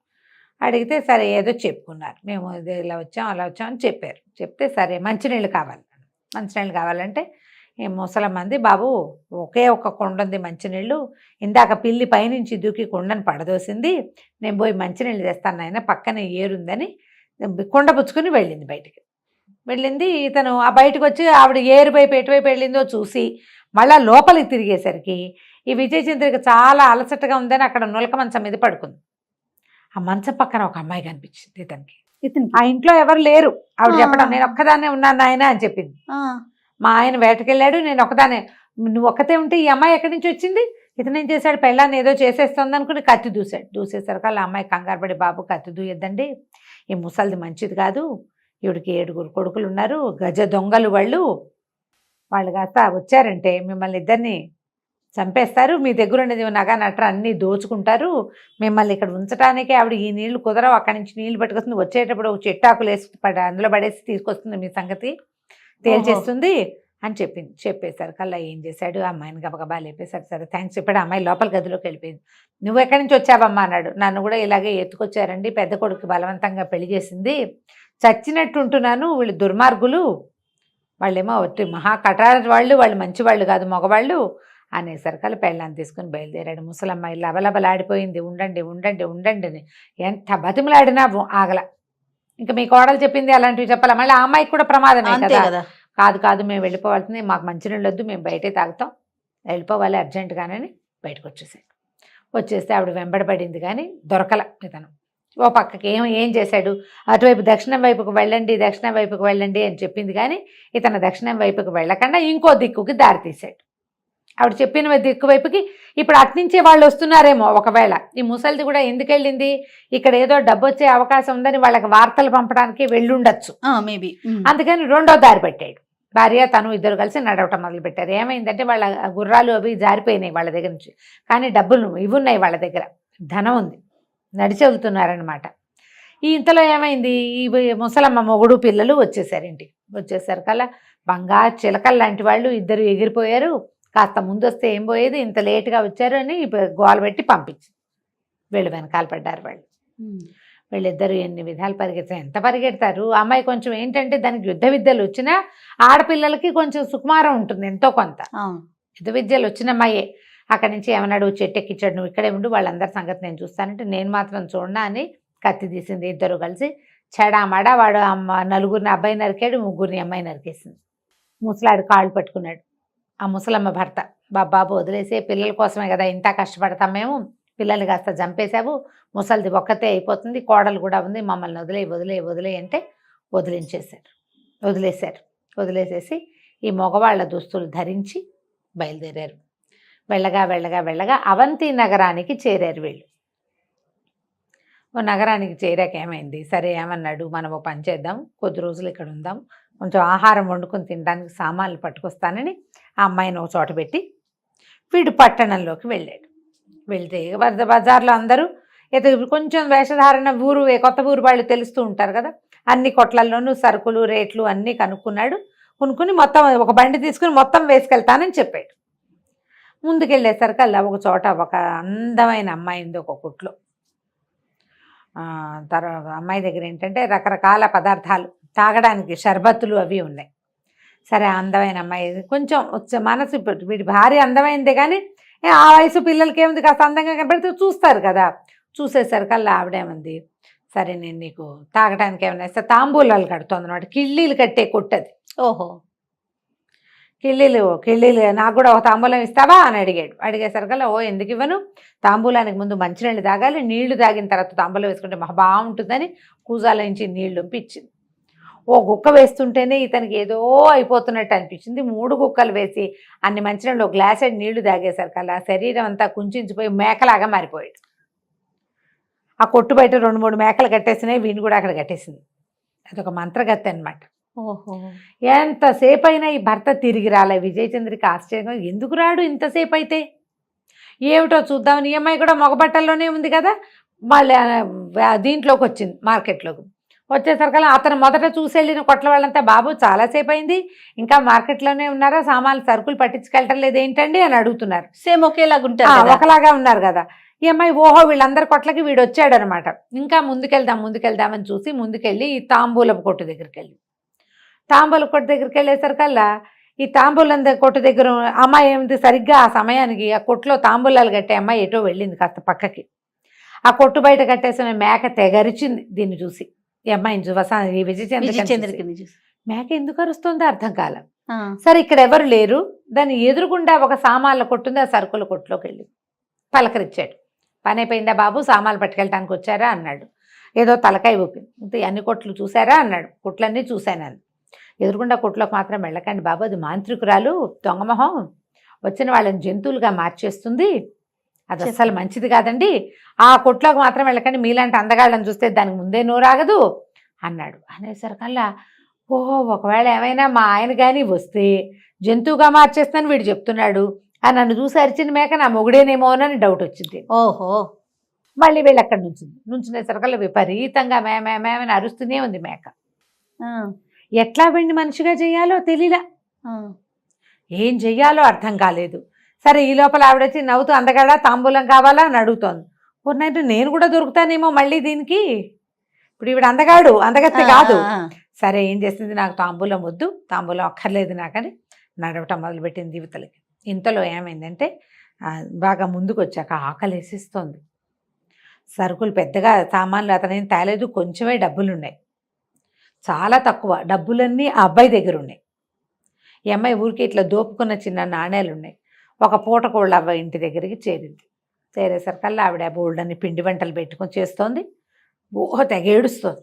అడిగితే సరే ఏదో చెప్పుకున్నారు, మేము ఇలా వచ్చాం అలా వచ్చాం అని చెప్పారు. చెప్తే సరే మంచినీళ్ళు కావాలంటే ముసలమ్మంది, బాబు ఒకే ఒక కొండ ఉంది మంచినీళ్ళు, ఇందాక పిల్లి పైనుంచి దూకి కొండను పడదోసింది, నేను పోయి మంచినీళ్ళు తెస్తాను నాయన, పక్కనే ఏరుందని కొండ పుచ్చుకుని వెళ్ళింది బయటికి. ఇతను ఆ బయటకు వచ్చి ఆవిడ ఏరు వైపు ఎటువైపు వెళ్ళిందో చూసి మళ్ళా లోపలికి తిరిగేసరికి ఈ విజయచంద్రిక చాలా అలసటగా ఉందని అక్కడ నులక మంచం మీద పడుకుంది. ఆ మంచం పక్కన ఒక అమ్మాయి కనిపించింది ఇతనికి. ఆ ఇంట్లో ఎవరు లేరు. ఆవిడ చెప్పడం, నేను ఒక్కదాన్నే ఉన్నాను నాయన అని చెప్పింది. మా ఆయన వేటకెళ్ళాడు, నేను ఒక్కదానే. నువ్వు ఒక్కతే ఉంటే ఈ అమ్మాయి ఎక్కడి నుంచి వచ్చింది? ఇతను ఏం చేశాడు, పెళ్ళాన్ని ఏదో చేసేస్తుంది అనుకుని కత్తి దూశాడు. దూసేసరికి వాళ్ళ అమ్మాయి కంగారు పడి, బాబు కత్తి దూయొద్దండి, ఈ ముసలిది మంచిది కాదు, ఈవిడికి 7 కొడుకులు ఉన్నారు, గజ దొంగలు వాళ్ళు కాస్త వచ్చారంటే మిమ్మల్ని ఇద్దరిని చంపేస్తారు, మీ దగ్గర ఉన్నది నగ నట్ర అన్నీ దోచుకుంటారు, మిమ్మల్ని ఇక్కడ ఉంచడానికే ఆవిడ ఈ నీళ్లు కుదరవు, అక్కడి నుంచి నీళ్లు పట్టుకొస్తుంది, వచ్చేటప్పుడు ఒక చెట్టాకులు వేసి అందులో పడేసి తీసుకొస్తుంది, మీ సంగతి తేల్చేస్తుంది అని చెప్పింది. చెప్పేశారు కల్లా ఏం చేశాడు, అమ్మాయిని గబగబా లేపేశాడు. సరే థ్యాంక్స్ చెప్పాడు. అమ్మాయి లోపల గదిలోకి వెళ్ళిపోయింది. నువ్వు ఎక్కడి నుంచి వచ్చావమ్మా అన్నాడు. నన్ను కూడా ఇలాగే ఎత్తుకొచ్చారండి, పెద్ద కొడుకు బలవంతంగా పెళ్లి చేసింది, చచ్చినట్టు ఉంటున్నాను, వీళ్ళు దుర్మార్గులు, వాళ్ళేమో ఒట్టి మహా కఠార వాళ్ళు మంచి వాళ్ళు కాదు, మగవాళ్ళు అనేసరికల్లా పెళ్ళాన్ని తీసుకుని బయలుదేరాడు. ముసలమ్మాయి లబలబలాడిపోయింది. ఉండండి ఉండండి ఉండండి అని ఎంత బతిమలాడినా ఆగల. ఇంకా మీ కోడలు చెప్పింది అలాంటివి చెప్పాలా, మళ్ళీ ఆ అమ్మాయికి కూడా ప్రమాదమే కదా. కాదు మేము వెళ్ళిపోవాల్సింది, మాకు మంచినీళ్ళు వద్దు, మేము బయటే తాగుతాం, వెళ్ళిపోవాలి అర్జెంటుగానని బయటకు వచ్చేస్తే ఆవిడ వెంబడబడింది కానీ దొరకల ఇతను. ఓ పక్కకి ఏం చేశాడు, అటువైపు దక్షిణం వైపుకు వెళ్ళండి అని చెప్పింది కానీ ఇతను దక్షిణం వైపుకు వెళ్ళకుండా ఇంకో దిక్కుకి దారి తీశాడు. ఆవిడ చెప్పిన దిక్కు వైపుకి ఇప్పుడు అట్నుంచే వాళ్ళు వస్తున్నారేమో. ఒకవేళ ఈ ముసలిది కూడా ఎందుకు వెళ్ళింది, ఇక్కడ ఏదో డబ్బు వచ్చే అవకాశం ఉందని వాళ్ళకి వార్తలు పంపడానికి వెళ్ళుండొచ్చు మేబీ, అందుకని రెండో దారి పెట్టాడు. భార్య తను ఇద్దరు కలిసి నడవటం మొదలుపెట్టారు. ఏమైందంటే వాళ్ళ గుర్రాలు అవి జారిపోయినాయి వాళ్ళ దగ్గర నుంచి, కానీ డబ్బులు ఇవి ఉన్నాయి వాళ్ళ దగ్గర, ధనం ఉంది, నడిచి వెళ్తున్నారనమాట. ఈ ఇంతలో ఏమైంది, ఈ ముసలమ్మ మొగుడు పిల్లలు వచ్చేసారు ఇంటికి. వచ్చేసరి కల్లా బంగారు చిలకలు లాంటి వాళ్ళు ఇద్దరు ఎగిరిపోయారు. కాస్త ముందు వస్తే ఏం పోయేది, ఇంత లేటుగా వచ్చారు అని గోలు పెట్టి పంపించింది. వీళ్ళు వెనకాల పడ్డారు. వీళ్ళిద్దరూ ఎన్ని విధాలు పరిగెత్తారు, ఎంత పరిగెడతారు. అమ్మాయి కొంచెం ఏంటంటే దానికి యుద్ధ విద్యలు వచ్చినా ఆడపిల్లలకి కొంచెం సుకుమారం ఉంటుంది ఎంతో కొంత. యుద్ధ విద్యలు వచ్చిన అమ్మాయే. అక్కడి నుంచి ఏమన్నాడు, చెట్టెక్కిచ్చాడు, నువ్వు ఇక్కడే ఉండు, వాళ్ళందరి సంగతి నేను చూస్తానంటే నేను మాత్రం చూడనా అని కత్తి తీసింది. ఇద్దరు కలిసి చెడామడా వాడు నలుగురిని అబ్బాయి నరికాడు, ముగ్గురిని అమ్మాయి నరికేసింది. ముసలాడు కాళ్ళు పట్టుకున్నాడు. ఆ ముసలమ్మ భర్త, బాబు వదిలేసే, పిల్లల కోసమే కదా ఇంత కష్టపడతాం మేము, పిల్లల్ని కాస్త చంపేశావు, ముసలిది ఒక్కతే అయిపోతుంది, కోడలు కూడా ఉంది, మమ్మల్ని వదిలే అంటే వదిలేసేసి ఈ మగవాళ్ళ దుస్తులు ధరించి బయలుదేరారు. వెళ్ళగా అవంతి నగరానికి చేరారు వీళ్ళు. ఓ నగరానికి చేరాక ఏమైంది, సరే ఏమన్నాడు, మనం ఓ పని చేద్దాం, కొద్ది రోజులు ఇక్కడ ఉందాం, కొంచెం ఆహారం వండుకొని తినడానికి సామాన్లు పట్టుకొస్తానని ఆ అమ్మాయిని ఒక చోట పెట్టి వీడు పట్టణంలోకి వెళ్ళాడు. వెళ్తే బజార్లో అందరూ కొంచెం వేషధారణ కొత్త ఊరు వాళ్ళు తెలుస్తూ ఉంటారు కదా, అన్ని కొట్లల్లోనూ సరుకులు రేట్లు అన్నీ కొనుక్కుని మొత్తం ఒక బండి తీసుకుని మొత్తం వేసుకెళ్తానని చెప్పాడు. ముందుకెళ్ళేసరికల్లా ఒక చోట ఒక అందమైన అమ్మాయి ఉంది ఒక కొట్లో. తర్వాత అమ్మాయి దగ్గర ఏంటంటే రకరకాల పదార్థాలు తాగడానికి, షర్బత్తులు అవి ఉన్నాయి. సరే అందమైన అమ్మాయి, కొంచెం మనసు, వీడి భార్య అందమైందే కానీ ఆ వయసు పిల్లలకి ఏముంది, కాస్త అందంగా కనబడితే చూస్తారు కదా. చూసేసరికల్లా ఆవిడేమంది, సరే నేను నీకు తాగడానికి ఏమైనా ఇస్తే, తాంబూలాలు కడుతుంది అనమాట, కిళ్ళీలు కట్టే కొట్టది. ఓహో, కిళ్ళీలు నాకు కూడా ఒక తాంబూలం ఇస్తావా అని అడిగేసరికల్లా, ఓ ఎందుకు ఇవ్వను, తాంబూలానికి ముందు మంచినీళ్ళు తాగాలి, నీళ్లు తాగిన తర్వాత తాంబూలం వేసుకుంటే మహా బాగుంటుందని కూజాల నుంచి నీళ్లు ఇచ్చింది. ఓ గుక్క వేస్తుంటేనే ఇతనికి ఏదో అయిపోతున్నట్టు అనిపించింది. 3 గుక్కలు వేసి అన్ని మంచినీళ్ళు ఒక గ్లాసెడ్ నీళ్లు తాగేసరికల్లా శరీరం అంతా కుంచించిపోయి మేకలాగా మారిపోయాడు. ఆ కొట్టు బయట 2-3 మేకలు కట్టేసినాయి, వీణి కూడా అక్కడ కట్టేసింది. అదొక మంత్రగత్తె అనమాట. ఓహో, ఎంతసేపు అయినా ఈ భర్త తిరిగి రాలే. విజయచంద్రికి ఆశ్చర్యంగా, ఎందుకు రాడు ఇంతసేపు అయితే, ఏమిటో చూద్దామని. ఈ అమ్మాయి కూడా మగబట్టల్లోనే ఉంది కదా, మళ్ళీ దీంట్లోకి వచ్చింది, మార్కెట్లోకి వచ్చేసరికల్లా అతను మొదట చూసి వెళ్ళిన కొట్ల వాళ్ళంతా, బాబు చాలాసేపు అయింది, ఇంకా మార్కెట్లోనే ఉన్నారా, సామాన్లు సరుకులు పట్టించుకెళ్ళటం లేదు ఏంటండి అని అడుగుతున్నారు. సేమ్ ఒకేలాగా ఉంటారు, ఒకలాగా ఉన్నారు కదా. ఈ అమ్మాయి ఓహో వీళ్ళందరి కొట్లకి వీడు వచ్చాడు అనమాట. ఇంకా ముందుకెళ్దామని చూసి ముందుకెళ్ళి ఈ తాంబూలపు కొట్టు దగ్గరికి వెళ్ళేసరికల్లా ఈ తాంబూలం కొట్టు దగ్గర అమ్మాయి ఏమిటి, సరిగ్గా ఆ సమయానికి ఆ కొట్టులో తాంబూలాలు కట్టే అమ్మాయి ఎటో వెళ్ళింది కాస్త పక్కకి. ఆ కొట్టు బయట కట్టేసిన మేక తెగరిచింది. దీన్ని చూసి ఈ అమ్మాయిని ఈ విజయచంద్రకి మేక ఎందుకు అరుస్తుందో అర్థం కాలం. సరే ఇక్కడ ఎవరు లేరు, దాని ఎదురుగుండా ఒక సామాన్ల కొట్టుంది, ఆ సరుకుల కొట్టులోకి వెళ్ళి పలకరించాడు. పని అయిపోయిందా బాబు, సామాన్లు పట్టుకెళ్ళటానికి వచ్చారా అన్నాడు. ఏదో తలకాయ ఊపింది. అన్ని కొట్లు చూసారా అన్నాడు. కొట్లన్నీ చూశాను. ఎదురుగుండా కొట్లోకి మాత్రం వెళ్ళకండి బాబు, అది మాంత్రికురాలు, దొంగమొహం, వచ్చిన వాళ్ళని జంతువులుగా మార్చేస్తుంది, అది అసలు మంచిది కాదండి, ఆ కొట్లోకి మాత్రం వెళ్ళకండి, మీలాంటి అందగాళ్ళని చూస్తే దానికి ముందే నోరాగదు అన్నాడు. అనేసరికల్లా ఓహో, ఒకవేళ ఏమైనా మా ఆయన కానీ వస్తే జంతువుగా మార్చేస్తాను వీడు చెప్తున్నాడు, అని నన్ను చూసి అరిచిన మేక నా మొగుడేనేమోనని డౌట్ వచ్చింది. ఓహో, మళ్ళీ వీళ్ళు అక్కడ నుంచునేసరికల్లా విపరీతంగా మేమని అరుస్తూనే ఉంది మేక. ఎట్లా వీడిని మనిషిగా చేయాలో తెలియలా, ఏం చెయ్యాలో అర్థం కాలేదు. సరే, ఈ లోపల ఆవిడ వచ్చి నవ్వుతూ అందగాడా తాంబూలం కావాలా అని అడుగుతోంది. పూర్ణైతే నేను కూడా దొరుకుతానేమో మళ్ళీ దీనికి, ఇప్పుడు ఈవిడ అందగత్తే కాదు. సరే, ఏం చేసింది, నాకు తాంబూలం వద్దు, తాంబూలం అక్కర్లేదు నాకని నడవటం మొదలుపెట్టింది యువతలకి. ఇంతలో ఏమైందంటే బాగా ముందుకు వచ్చాక ఆకలి వేసిస్తోంది. సరుకులు పెద్దగా సామాన్లు అతనేం తేలేదు, కొంచెమే డబ్బులున్నాయి, చాలా తక్కువ డబ్బులన్నీ ఆ అబ్బాయి దగ్గర ఉన్నాయి. ఈ అమ్మాయి ఊరికి ఇట్లా దోపుకున్న చిన్న నాణేలు ఉన్నాయి. ఒక పూట కోళ్ళ అబ్బాయి ఇంటి దగ్గరికి చేరింది. చేరేసరికల్లా ఆవిడ బోల్డన్ని పిండి వంటలు పెట్టుకొని చేస్తోంది. తెగ ఏడుస్తోంది.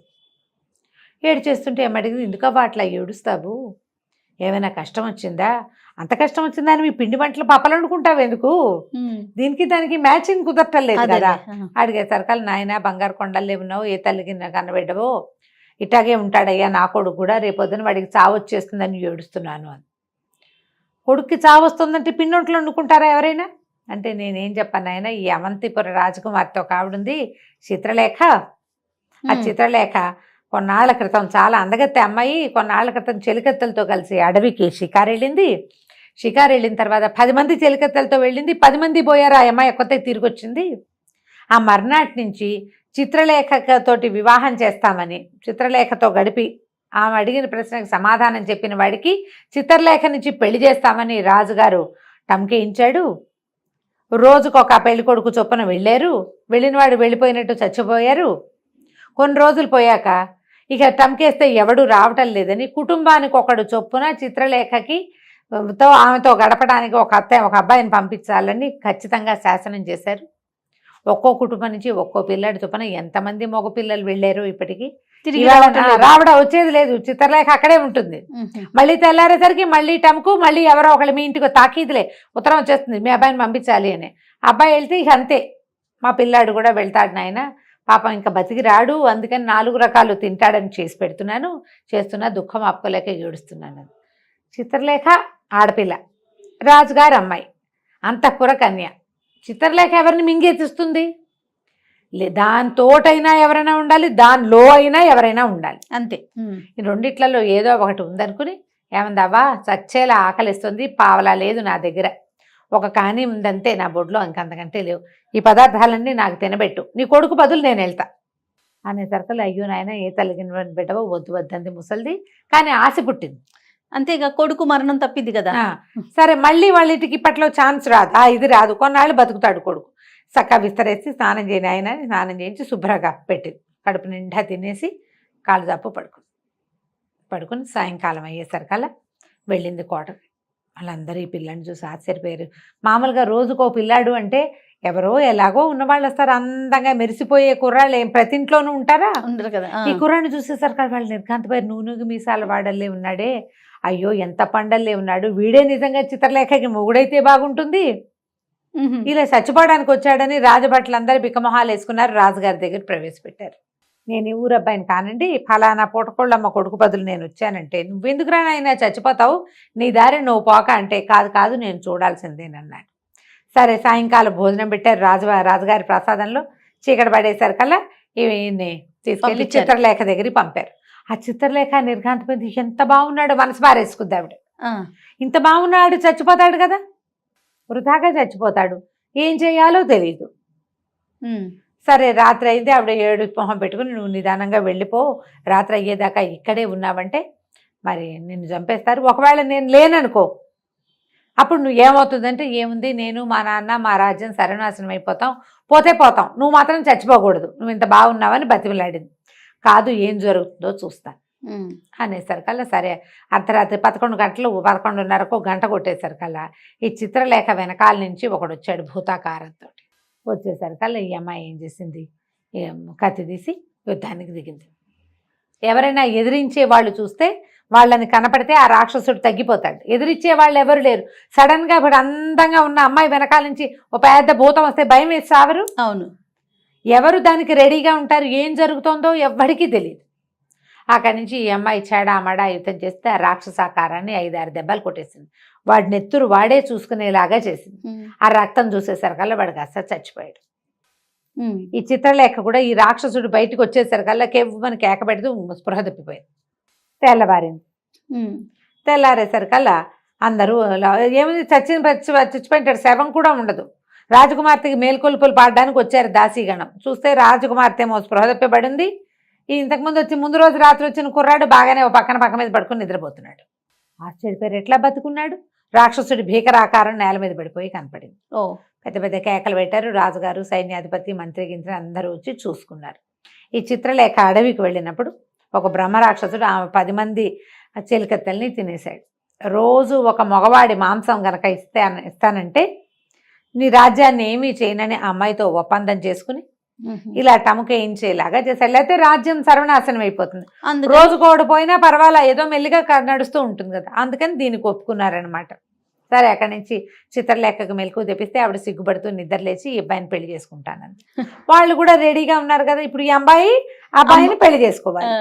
ఏడ్చేస్తుంటే ఏమడిగింది, ఎందుకబ్బా అట్లా ఏడుస్తావు, ఏమైనా కష్టం వచ్చిందా, అంత కష్టం వచ్చిందా అని మీ పిండి వంటలు పప్పలు వండుకుంటావు ఎందుకు, దీనికి దానికి మ్యాచింగ్ కుదరటలేదు కదా. అడిగేసరికల్లా నాయన బంగారు కొండలు ఏమన్నావు, ఏ తల్లికి కనబెట్టవో, ఇట్లాగే ఉంటాడయ్యా నా కొడుకు కూడా, రేపొద్దున వాడికి చావు వచ్చేస్తుందని ఏడుస్తున్నాను అని. కొడుక్కి చావు వస్తుందంటే పిండొంట్లు వండుకుంటారా ఎవరైనా అంటే, నేనేం చెప్పాను ఆయన, ఈ అవంతిపుర రాజకుమార్తె ఒక ఆవిడుంది చిత్రలేఖ, ఆ చిత్రలేఖ కొన్నాళ్ల క్రితం, చాలా అందగత్తె అమ్మాయి, కొన్నాళ్ల క్రితం చెలికత్తెలతో కలిసి అడవికి షికారు వెళ్ళింది. షికారు వెళ్ళిన తర్వాత 10 మంది చెలికత్తెలతో వెళ్ళింది, 10 మంది పోయారు, ఆ అమ్మాయి ఒక్కతే తిరిగి వచ్చింది. ఆ మర్నాటి నుంచి చిత్రలేఖతోటి వివాహం చేస్తామని చిత్రలేఖతో గడిపి ఆమె అడిగిన ప్రశ్నకు సమాధానం చెప్పిన వాడికి చిత్రలేఖ నుంచి పెళ్లి చేస్తామని రాజుగారు టంకేయించాడు. రోజుకొక పెళ్లి కొడుకు చొప్పున వెళ్ళారు. వెళ్ళిన వాడు వెళ్ళిపోయినట్టు చచ్చిపోయారు. కొన్ని రోజులు పోయాక ఇక టంకేస్తే ఎవడు రావటం లేదని కుటుంబానికి ఒకడు చొప్పున చిత్రలేఖకి ఆమెతో గడపడానికి ఒక అబ్బాయిని పంపించాలని ఖచ్చితంగా శాసనం చేశారు. ఒక్కో కుటుంబం నుంచి ఒక్కో పిల్లాడి చొప్పున ఎంతమంది మగ పిల్లలు వెళ్ళారు ఇప్పటికీ రావడం వచ్చేది లేదు. చిత్రలేఖ అక్కడే ఉంటుంది. మళ్ళీ తెల్లారేసరికి మళ్ళీ టంకు, మళ్ళీ ఎవరో ఒకళ్ళు మీ ఇంటికి తాకీదులే ఉత్తరం వచ్చేస్తుంది, మీ అబ్బాయిని పంపించాలి అని. అబ్బాయి వెళ్తే ఇక అంతే, మా పిల్లాడు కూడా వెళ్తాడు నాయన, పాపం ఇంకా బతికి రాడు, అందుకని 4 రకాలు తింటాడని చేసి పెడుతున్నాను, చేస్తున్నా, దుఃఖం ఆపుకోలేక ఏడుస్తున్నాను. చిత్రలేఖ ఆడపిల్ల, రాజుగారు అమ్మాయి, అంతఃపుర కన్య. చిత్రలేఖ ఎవరిని మింగేతిస్తుంది, దానితోటైనా ఎవరైనా ఉండాలి, దానిలో అయినా ఎవరైనా ఉండాలి, అంతే. ఈ రెండిట్లలో ఏదో ఒకటి ఉందనుకుని, ఏమందావా చచ్చేలా ఆకలిస్తుంది, పావలా లేదు నా దగ్గర, ఒక కానీ ఉందంతే నా బొడ్లో, ఇంకంతకంటే లేవు, ఈ పదార్థాలన్నీ నాకు తినబెట్టు, నీ కొడుకు బదులు నేను వెళ్తా అనేసరికలు, అయ్యో నాయన ఏ తల్లిగిన బిడ్డవో, వద్దు వద్దంది ముసలిది, కానీ ఆశ పుట్టింది. అంతేగా, కొడుకు మరణం తప్పింది కదా. సరే, మళ్ళీ వాళ్ళ ఇంటికి ఇప్పట్లో ఛాన్స్ రాదు, ఇది రాదు, కొన్నాళ్ళు బతుకుతాడు కొడుకు. చక్కగా విస్తరేసి స్నానం చేయని ఆయన స్నానం చేయించి శుభ్రంగా పెట్టింది. కడుపు నిండా తినేసి కాళ్ళు జాపు పడుకుని సాయంకాలం అయ్యేసరికల్లా వెళ్ళింది కోటకి. వాళ్ళందరూ ఈ పిల్లని చూసి ఆశ్చర్యపోయారు. మామూలుగా రోజుకో పిల్లాడు అంటే ఎవరో ఎలాగో ఉన్నవాళ్ళు వస్తారు, అందంగా మెరిసిపోయే కుర్రాళ్ళు ఏం ప్రతి ఇంట్లోనూ ఉంటారా, ఉండరు కదా. ఈ కుర్రాన్ని చూసేసరికి వాళ్ళు నిర్ఘాంతపోయారు. నూనెగు మీసాల వాడల్లే ఉన్నాడే, అయ్యో ఎంత పండల్లే ఉన్నాడు, వీడే నిజంగా చిత్రలేఖకి మొగుడైతే బాగుంటుంది, ఇలా చచ్చిపోవడానికి వచ్చాడని రాజభట్లందరూ బిక్కమొహాలు వేసుకున్నారు. రాజుగారి దగ్గర ప్రవేశపెట్టారు. నేను ఈ ఊరు అబ్బాయిని కానండి, ఫలానా పూటకోళ్ళమ్మ కొడుకు బదులు నేను వచ్చానంటే, నువ్వెందుకురా నాయన చచ్చిపోతావు, నీ దారి నువ్వు పోక అంటే, కాదు నేను చూడాల్సిందేనన్నాడు. సరే, సాయంకాలం భోజనం పెట్టారు. రాజుగారి ప్రసాదంలో చీకటి పడేసరికల్లా ఈయన్ని తీసుకెళ్ళి చిత్రలేఖ దగ్గరికి పంపారు. ఆ చిత్రలేఖ నిర్ఘాంతపోయింది. ఎంత బాగున్నాడు, మనసు పారేసుకుంది ఆవిడ. ఇంత బాగున్నాడు, చచ్చిపోతాడు కదా, వృధాగా చచ్చిపోతాడు, ఏం చేయాలో తెలియదు. సరే, రాత్రి అయితే ఆవిడ ఏడు మొహం పెట్టుకుని, నువ్వు నిదానంగా వెళ్ళిపో, రాత్రి అయ్యేదాకా ఇక్కడే ఉన్నావంటే మరి నిన్ను చంపేస్తారు, ఒకవేళ నేను లేననుకో అప్పుడు నువ్వు ఏమవుతుందంటే, ఏముంది, నేను మా నాన్న మా రాజ్యం సర్వనాశనం అయిపోతాం, పోతాం, నువ్వు మాత్రం చచ్చిపోకూడదు, నువ్వు ఇంత బాగున్నావని బతిమలాడింది. కాదు, ఏం జరుగుతుందో చూస్తాను. అనేసరికల్లా సరే అర్ధరాత్రి 11 గంటలు 11:30కు గంట కొట్టేసరికల్లా ఈ చిత్రలేఖ వెనకాల నుంచి ఒకడు వచ్చాడు భూతాకారంతో. వచ్చేసరికల్లా ఈ అమ్మాయి ఏం చేసింది, కత్తి తీసి యుద్ధానికి దిగింది. ఎవరైనా ఎదిరించే వాళ్ళు చూస్తే వాళ్ళని కనపడితే ఆ రాక్షసుడు తగ్గిపోతాడు. ఎదిరించే వాళ్ళు ఎవరు లేరు. సడన్గా ఇప్పుడు అందంగా ఉన్న అమ్మాయి వెనకాల నుంచి ఒక పెద్ద భూతం వస్తే భయం వేసి సావరు. అవును. ఎవరు దానికి రెడీగా ఉంటారు, ఏం జరుగుతుందో ఎవ్వడికి తెలియదు. అక్కడి నుంచి ఈ అమ్మాయి చెడామడా యుద్ధం చేస్తే ఆ రాక్షసాకారాన్ని 5-6 దెబ్బలు కొట్టేసింది. వాడి నెత్తురు వాడే చూసుకునేలాగా చేసింది. ఆ రక్తం చూసేసరికల్లా వాడికి అస్సలు చచ్చిపోయాడు. ఈ చిత్రలేఖ కూడా ఈ రాక్షసుడు బయటకు వచ్చేసరికల్లా కేవమని కేక పెడుతూ స్పృహ తప్పిపోయింది. తెల్లవారింది. తెల్లారేసరికల్లా అందరూ ఏమైంది, చచ్చిపోయింటాడు, శవం కూడా ఉండదు. రాజకుమార్తెకి మేల్కొల్పులు పాడడానికి వచ్చారు దాసీగణం. చూస్తే రాజకుమార్తె ఏమో స్పృహ తప్పిపడింది. ఇంతకుముందు వచ్చి ముందు రోజు రాత్రి వచ్చిన కుర్రాడు బాగానే ఓ పక్క మీద పడుకుని నిద్రపోతున్నాడు. ఆశ్చర్యపోయారు, ఎట్లా బతుకున్నాడు? రాక్షసుడి భీకరాకారం నేల మీద పడిపోయి కనపడింది. పెద్ద పెద్ద కేకలు పెట్టారు. రాజుగారు, సైన్యాధిపతి, మంత్రి గింత్రి అందరూ వచ్చి చూసుకున్నారు. ఈ చిత్రలేఖ అడవికి వెళ్ళినప్పుడు ఒక బ్రహ్మరాక్షసుడు ఆమె 10 మంది చెలికత్తెల్ని తినేశాడు. రోజు ఒక మగవాడి మాంసం గనక ఇస్తానంటే నీ రాజ్యాన్ని ఏమీ చేయనని ఆ అమ్మాయితో ఒప్పందం చేసుకుని ఇలా టముకేయించేలాగా చేశాడు. లేకపోతే రాజ్యం సర్వనాశనం అయిపోతుంది. రోజు ఓడిపోయినా పర్వాలా, ఏదో మెల్లిగా నడుస్తూ ఉంటుంది కదా, అందుకని దీనికి ఒప్పుకున్నారనమాట. సరే, అక్కడి నుంచి చిత్రలేఖకు మెలకు తెప్పిస్తే ఆవిడ సిగ్గుపడుతూ నిద్రలేచి ఈ అబ్బాయిని పెళ్లి చేసుకుంటానని. వాళ్ళు కూడా రెడీగా ఉన్నారు కదా, ఇప్పుడు ఈ అబ్బాయిని పెళ్లి చేసుకోవాలి.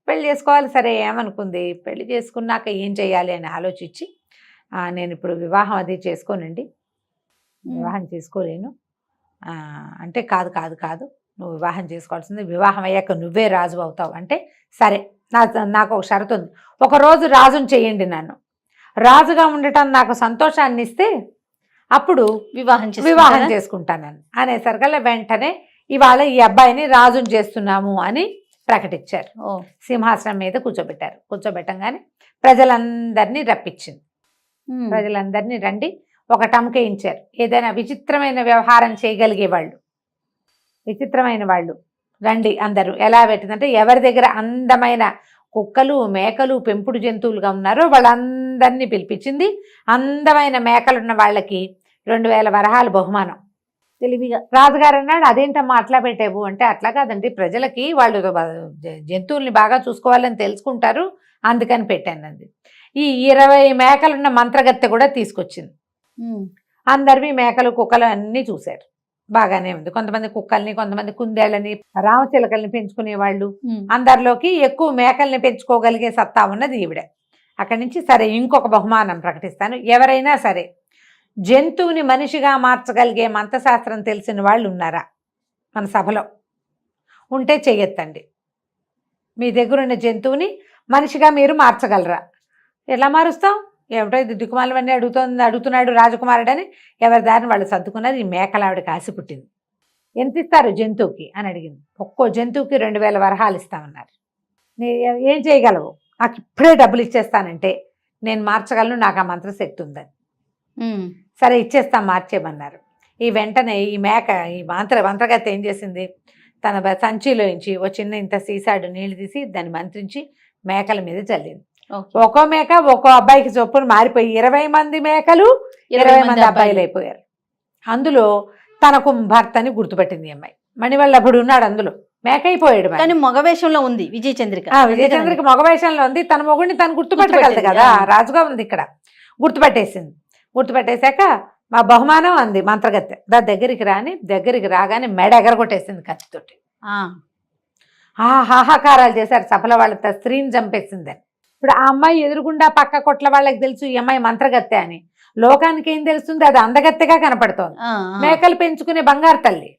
పెళ్లి చేసుకోవాలి. సరే, ఏమనుకుంది, పెళ్లి చేసుకున్నాక ఏం చేయాలి అని ఆలోచించి, నేను ఇప్పుడు వివాహం అది చేసుకోనండి, వివాహం చేసుకోలేను అంటే, కాదు నువ్వు వివాహం చేసుకోవాల్సింది, వివాహం అయ్యాక నువ్వే రాజు అవుతావు అంటే, సరే నాకు ఒక షరతు ఉంది, ఒకరోజు రాజుని చేయండి, నన్ను రాజుగా ఉండటం నాకు సంతోషాన్ని ఇస్తే అప్పుడు వివాహం చేసుకుంటానని అనేసరికల్లా వెంటనే ఇవాళ ఈ అబ్బాయిని రాజుని చేస్తున్నాము అని ప్రకటించారు. సింహాసనం మీద కూర్చోబెట్టారు. కూర్చోబెట్టంగానే ప్రజలందరినీ రప్పించింది. ప్రజలందరినీ రండి, ఒక టముకేయించారు. ఏదైనా విచిత్రమైన వ్యవహారం చేయగలిగే వాళ్ళు, విచిత్రమైన వాళ్ళు రండి అందరూ. ఎలా పెట్టిందంటే, ఎవరి దగ్గర అందమైన కుక్కలు, మేకలు, పెంపుడు జంతువులుగా ఉన్నారో వాళ్ళందరినీ పిలిపించింది. అందమైన మేకలున్న వాళ్ళకి 2000 వరహాలు బహుమానం. తెలివిగా రాజుగారు అన్నాడు, అదేంటమ్మా అట్లా పెట్టావు అంటే, అట్లా కాదండి, ప్రజలకి వాళ్ళు జంతువుల్ని బాగా చూసుకోవాలని తెలుసుకుంటారు, అందుకని పెట్టాను అంది. ఈ 20 మేకలున్న మంత్రగత్తె కూడా తీసుకొచ్చింది. అందరివి మేకలు, కుక్కలు అన్నీ చూశారు. బాగానే ఉంది. కొంతమంది కుక్కల్ని, కొంతమంది కుందేళ్ళని, రామచిలకల్ని పెంచుకునే వాళ్ళు. అందరిలోకి ఎక్కువ మేకల్ని పెంచుకోగలిగే సత్తా ఉన్నది ఈవిడ. అక్కడి నుంచి సరే, ఇంకొక బహుమానం ప్రకటిస్తాను, ఎవరైనా సరే జంతువుని మనిషిగా మార్చగలిగే మంత్రశాస్త్రం తెలిసిన వాళ్ళు ఉన్నారా మన సభలో? ఉంటే చెయ్యొద్దండి. మీ దగ్గరున్న జంతువుని మనిషిగా మీరు మార్చగలరా? ఎలా మారుస్తాం? ఏమిటో ఇది దిక్కుమాలవన్నీ అడుగుతున్నాడు రాజకుమారుడని ఎవరి దారిని వాళ్ళు సర్దుకున్నారు. ఈ మేకలావిడకి ఆశ పుట్టింది. ఎంత ఇస్తారు జంతువుకి అని అడిగింది. ఒక్కో జంతువుకి 2000 వరహాలు ఇస్తామన్నారు. ఏం చేయగలవు? నాకు ఇప్పుడే డబ్బులు ఇచ్చేస్తానంటే నేను మార్చగలను, నాకు ఆ మంత్రశక్తి ఉందని. సరే ఇచ్చేస్తాం, మార్చేయమన్నారు. ఈ వెంటనే ఈ మేక, ఈ మంత్రగత్తె ఏం చేసింది, తన సంచిలోంచి ఓ చిన్న ఇంత సీసాడు నీళ్లు తీసి దాన్ని మంత్రించి మేకల మీద చల్లింది. ఒక్కో మేక ఒక్కో అబ్బాయికి చొప్పున మారిపోయి 20 మంది మేకలు 20 మంది అబ్బాయిలు అయిపోయారు. అందులో తనకు భర్తని గుర్తుపెట్టింది అమ్మాయి. మణివల్లభుడు ఉన్నాడు అందులో, మేక అయిపోయాడు. కానీ మగవేషంలో ఉంది విజయచంద్రిక. విజయచంద్రిక మగవేషంలో ఉంది. తన మొగుడిని తను గుర్తుపెట్టగలదు కదా, రాజుగా ఉంది ఇక్కడ. గుర్తుపెట్టేసింది. గుర్తుపెట్టేశాక మా బహుమానం అంది మంత్రగత్తె. దగ్గరికి రాగానే మెడ ఎగరగొట్టేసింది కత్తితోటి. హాహాకారాలు చేశారు సభలో. వాళ్ళ స్త్రీని చంపేసిందని. ఇప్పుడు ఆ అమ్మాయి ఎదురుగుండా పక్క కొట్ల వాళ్ళకి తెలుసు ఈ అమ్మాయి మంత్రగత్తె అని. లోకానికి ఏం తెలుస్తుంది, అది అందగత్తెగా కనపడుతోంది. మేకలు పెంచుకునే బంగారు తల్లి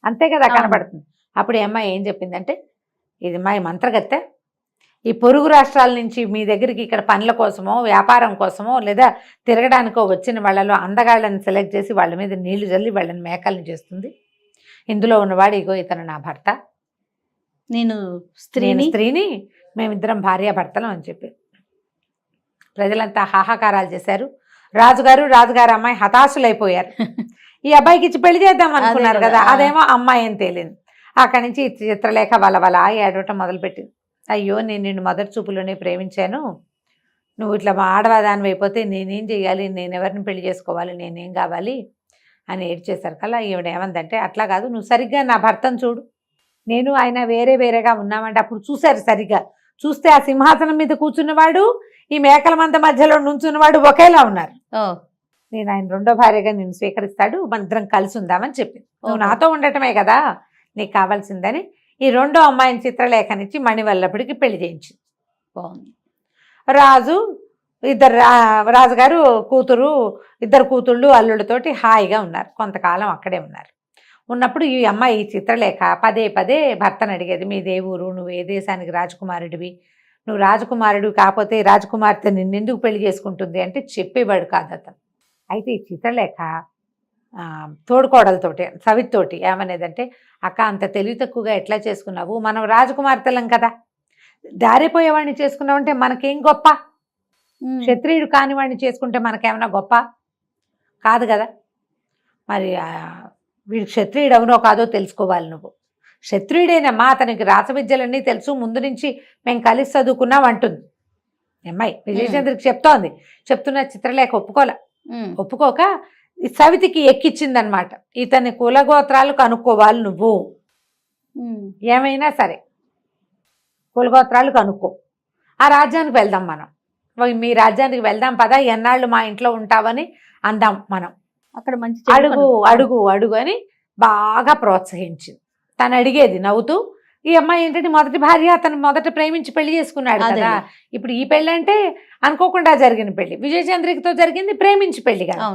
అంతే కదా కనపడుతుంది. అప్పుడు ఈ అమ్మాయి ఏం చెప్పిందంటే, ఇది అమ్మాయి మంత్రగత్తె, ఈ పొరుగు రాష్ట్రాల నుంచి మీ దగ్గరికి ఇక్కడ పనుల కోసమో వ్యాపారం కోసమో లేదా తిరగడానికో వచ్చిన వాళ్ళలో అందగాళ్ళని సెలెక్ట్ చేసి వాళ్ళ మీద నీళ్లు చల్లి వాళ్ళని మేకల్ని చేస్తుంది. ఇందులో ఉన్నవాడు ఇగో ఇతను నా భర్త, నేను స్త్రీని, మేమిద్దరం భార్యాభర్తలం అని చెప్పి ప్రజలంతా హాహాకారాలు చేశారు. రాజుగారు అమ్మాయి హతాశులైపోయారు. ఈ అబ్బాయికి ఇచ్చి పెళ్లి చేద్దాం అనుకున్నారు కదా, అదేమో అమ్మాయి అని తేలింది. అక్కడి నుంచి చిత్రలేఖ వలవల ఏడవటం మొదలుపెట్టింది. అయ్యో నేను నిన్ను మొదటి చూపులోనే ప్రేమించాను, నువ్వు ఇట్లా మా ఆడవాదాని అయిపోతే నేనేం చేయాలి, నేను ఎవరిని పెళ్లి చేసుకోవాలి, నేనేం కావాలి అని ఏడ్చేశారు కల్లా ఈవిడ ఏమందంటే, అట్లా కాదు, నువ్వు సరిగ్గా నా భర్తను చూడు, నేను ఆయన వేరే వేరేగా ఉన్నామంటే అప్పుడు చూశారు సరిగ్గా, చూస్తే ఆ సింహాసనం మీద కూర్చున్నవాడు ఈ మేకల మంద మధ్యలో నుంచున్నవాడు ఒకేలా ఉన్నారు. నేను ఆయన రెండో భార్యగా నిన్ను స్వీకరిస్తాడు, మన ఇద్దరం కలిసి ఉందామని చెప్పింది. నువ్వు నాతో ఉండటమే కదా నీకు కావాల్సిందని ఈ రెండో అమ్మాయిని చిత్రలేఖనిచ్చి మణివల్లభుడికి పెళ్లి చేయించింది. బాగుంది. రాజు రాజుగారు కూతురు, ఇద్దరు కూతుళ్ళు అల్లుడితోటి హాయిగా ఉన్నారు. కొంతకాలం అక్కడే ఉన్నారు. ఉన్నప్పుడు ఈ అమ్మాయి ఈ చిత్రలేఖ పదే పదే భర్తను అడిగేది, మీ దేవురు, నువ్వు ఏ దేశానికి రాజకుమారుడివి, నువ్వు రాజకుమారుడివి కాకపోతే రాజకుమార్తె నిన్నెందుకు పెళ్లి చేసుకుంటుంది అంటే చెప్పేవాడు కాదు అతను. అయితే ఈ చిత్రలేఖ తోడుకోడలతోటి సవితోటి ఏమనేదంటే, అక్క అంత తెలివి తక్కువగా ఎట్లా చేసుకున్నావు, మనం రాజకుమార్తెలం కదా, దారిపోయేవాడిని చేసుకున్నావంటే మనకేం గొప్ప, క్షత్రియుడు కాని వాడిని చేసుకుంటే మనకేమన్నా గొప్ప కాదు కదా, మరి వీడు క్షత్రియుడు అవునో కాదో తెలుసుకోవాలి, నువ్వు క్షత్రియుడేనమ్మా, అతనికి రాసవిద్యలన్నీ తెలుసు, ముందు నుంచి మేము కలిసి చదువుకున్నాం అంటుంది అమ్మాయి. విజయచంద్రకి చెప్తున్న చిత్రలేఖ ఒప్పుకోక సవితికి ఎక్కిచ్చిందనమాట, ఇతని కులగోత్రాలు కనుక్కోవాలి నువ్వు, ఏమైనా సరే కులగోత్రాలు కనుక్కో, ఆ రాజ్యానికి వెళ్దాం, మనం మీ రాజ్యానికి వెళ్దాం పదా, ఎన్నాళ్ళు మా ఇంట్లో ఉంటావని అందాం మనం, అక్కడ మంచి అడుగు అడుగు అడుగు అని బాగా ప్రోత్సహించింది. తను అడిగేది నవ్వుతూ. ఈ అమ్మాయి ఏంటంటే మొదటి భార్య, అతను మొదట ప్రేమించి పెళ్లి చేసుకున్నాడు కదా, ఇప్పుడు ఈ పెళ్ళి అంటే అనుకోకుండా జరిగిన పెళ్లి, విజయచంద్రికతో జరిగింది ప్రేమించి పెళ్లి కదా,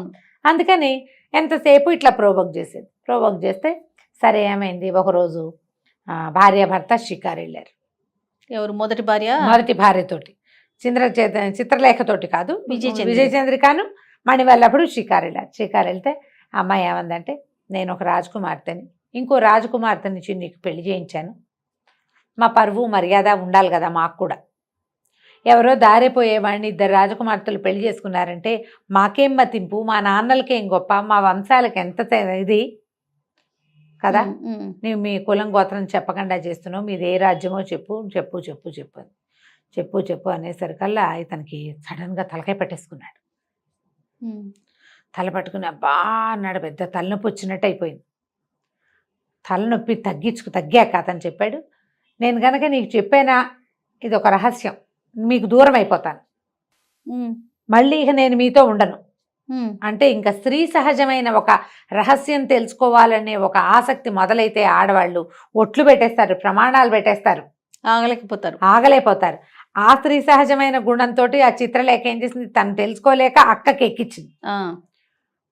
అందుకని ఎంతసేపు ఇట్లా ప్రోవోక్ చేస్తే సరే ఏమైంది, ఒకరోజు భార్యాభర్త షికారు వెళ్ళారు. ఎవరు మొదటి భార్యతోటి, చిత్రలేఖతోటి కాదు, విజయచంద్రికను మణివల్లభుడు షికారు వెళ్తే అమ్మాయి ఏమందంటే, నేను ఒక రాజకుమార్తెని, ఇంకో రాజకుమార్తెని నీకు పెళ్లి చేయించాను, మా పరువు మర్యాద ఉండాలి కదా మాకు కూడా, ఎవరో దారిపోయేవాడిని ఇద్దరు రాజకుమార్తెలు పెళ్లి చేసుకున్నారంటే మాకేం మతింపు, మా నాన్నలకేం గొప్ప, మా వంశాలకు ఎంత ఇది కదా, నీవు మీ కులం గోత్రం చెప్పకుండా చేస్తున్నావు, మీది ఏ రాజ్యమో చెప్పు చెప్పు చెప్పు చెప్పు చెప్పు చెప్పు అనేసరికల్లా ఇతనికి సడన్గా తలకాయ పట్టేసుకున్నాడు. తల అబ్బా అన్నాడు, పెద్ద తలనొప్పి వచ్చినట్టు అయిపోయింది. తలనొప్పి తగ్గాక అతను చెప్పాడు, నేను కనుక నీకు చెప్పానా ఇది ఒక రహస్యం, మీకు దూరం అయిపోతాను, మళ్ళీ ఇక నేను మీతో ఉండను అంటే, ఇంకా స్త్రీ సహజమైన ఒక రహస్యం తెలుసుకోవాలనే ఒక ఆసక్తి మొదలైతే ఆడవాళ్ళు ఒట్లు పెట్టేస్తారు, ప్రమాణాలు పెట్టేస్తారు, ఆగలేకపోతారు. ఆ స్త్రీ సహజమైన గుణంతో ఆ చిత్రలేఖ ఏం చేసింది, తను తెలుసుకోలేక అక్కకి ఎక్కించింది.